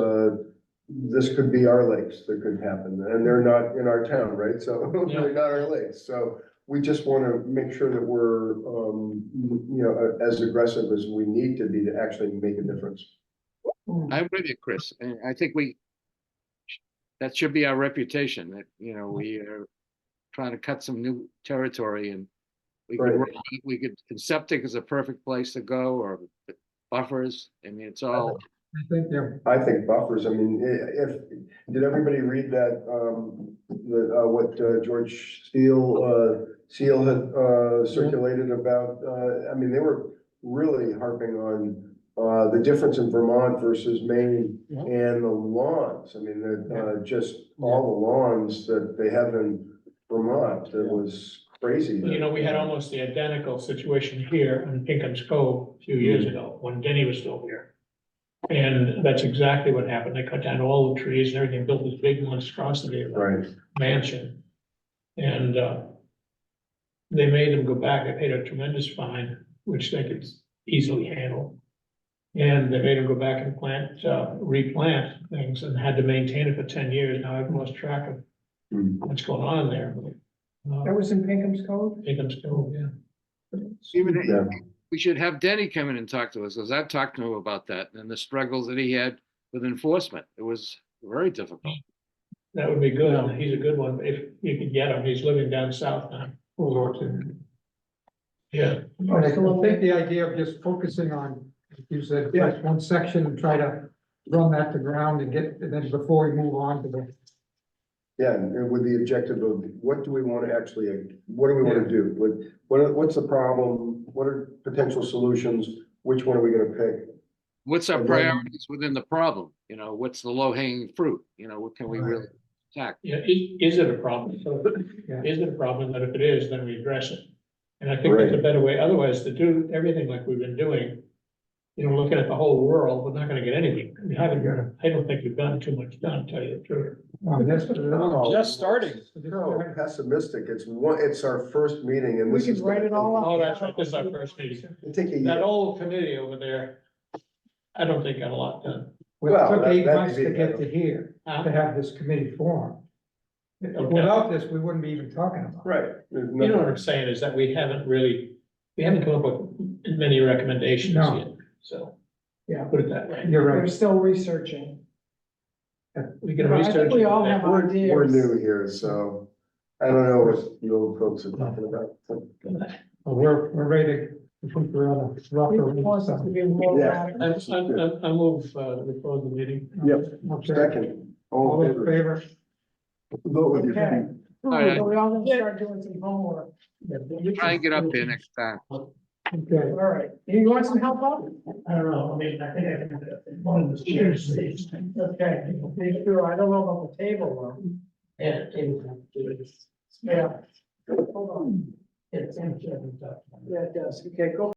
this could be our lakes that could happen, and they're not in our town, right? So they're not our lakes, so we just want to make sure that we're, as aggressive as we need to be to actually make a difference. I'm with you, Chris, and I think that should be our reputation, that, we are trying to cut some new territory, and and septic is a perfect place to go, or buffers, I mean, it's all. I think they're, I think buffers, I mean, did everybody read that, what George Seal had circulated about, they were really harping on the difference in Vermont versus Maine and the lawns, just all the lawns that they have in Vermont, it was crazy. We had almost the identical situation here in Pinkham's Cove a few years ago, when Denny was still here. And that's exactly what happened. They cut down all the trees and everything, built this big monstrosity of a Right, mansion. And they made them go back. They paid a tremendous fine, which they could easily handle. And they made them go back and replant things, and had to maintain it for 10 years. Now I've lost track of what's going on there. That was in Pinkham's Cove? Pinkham's Cove, yeah. yeah. We should have Denny come in and talk to us, because I've talked to him about that and the struggles that he had with enforcement. It was very difficult. That would be good. He's a good one, if you could get him. He's living down south now. Yeah. I think the idea of just focusing on, like you said, like one section and try to run that to ground and then before we move on to Yeah, and with the objective of what do we want to actually, what do we want to do? What's the problem? What are potential solutions? Which one are we gonna pick? What's our And then- priorities within the problem? You know, what's the low hanging fruit? You know, what can we really attack? Yeah, is it a problem? So, Yeah. is it a problem? That if it is, then we address it. And I think that's a better way, otherwise to do everything like we've been doing. You know, looking at the whole world, we're not gonna get anything. I don't think we've gotten too much done, to tell you the truth. Just starting. No, pessimistic. It's our first meeting and We this is. can write it all up. Oh, that's right, this is our first meeting. It'll take a That year. old committee over there, I don't think got a lot done. Well, it took Well, 8 that- months to that'd be get better. to here, Huh? to have this committee formed. Okay. Without this, we wouldn't be even talking about it. Right. You know what I'm saying is that we haven't come up with many recommendations No. yet, so. Yeah. Put it that way. You're We're right. still researching. We can I research. think we it. all have We're ideas. new here, so I don't know what you old folks are talking about. Well, we're ready to, I think we're on a rougher. We want us to be more Yeah. radical. I move, we close the meeting. Yep. Okay. Second. All in favor. favor? Vote with your Okay. feet. right. So we all gonna start doing some homework. Try and get up there next time. Okay. All right, you want some help out? I don't know, I mean, I think I can, one of the chairs. Okay, make sure, I don't know about the table though. Yeah. Yeah. Hold on. It's. Yeah, it does. Okay, go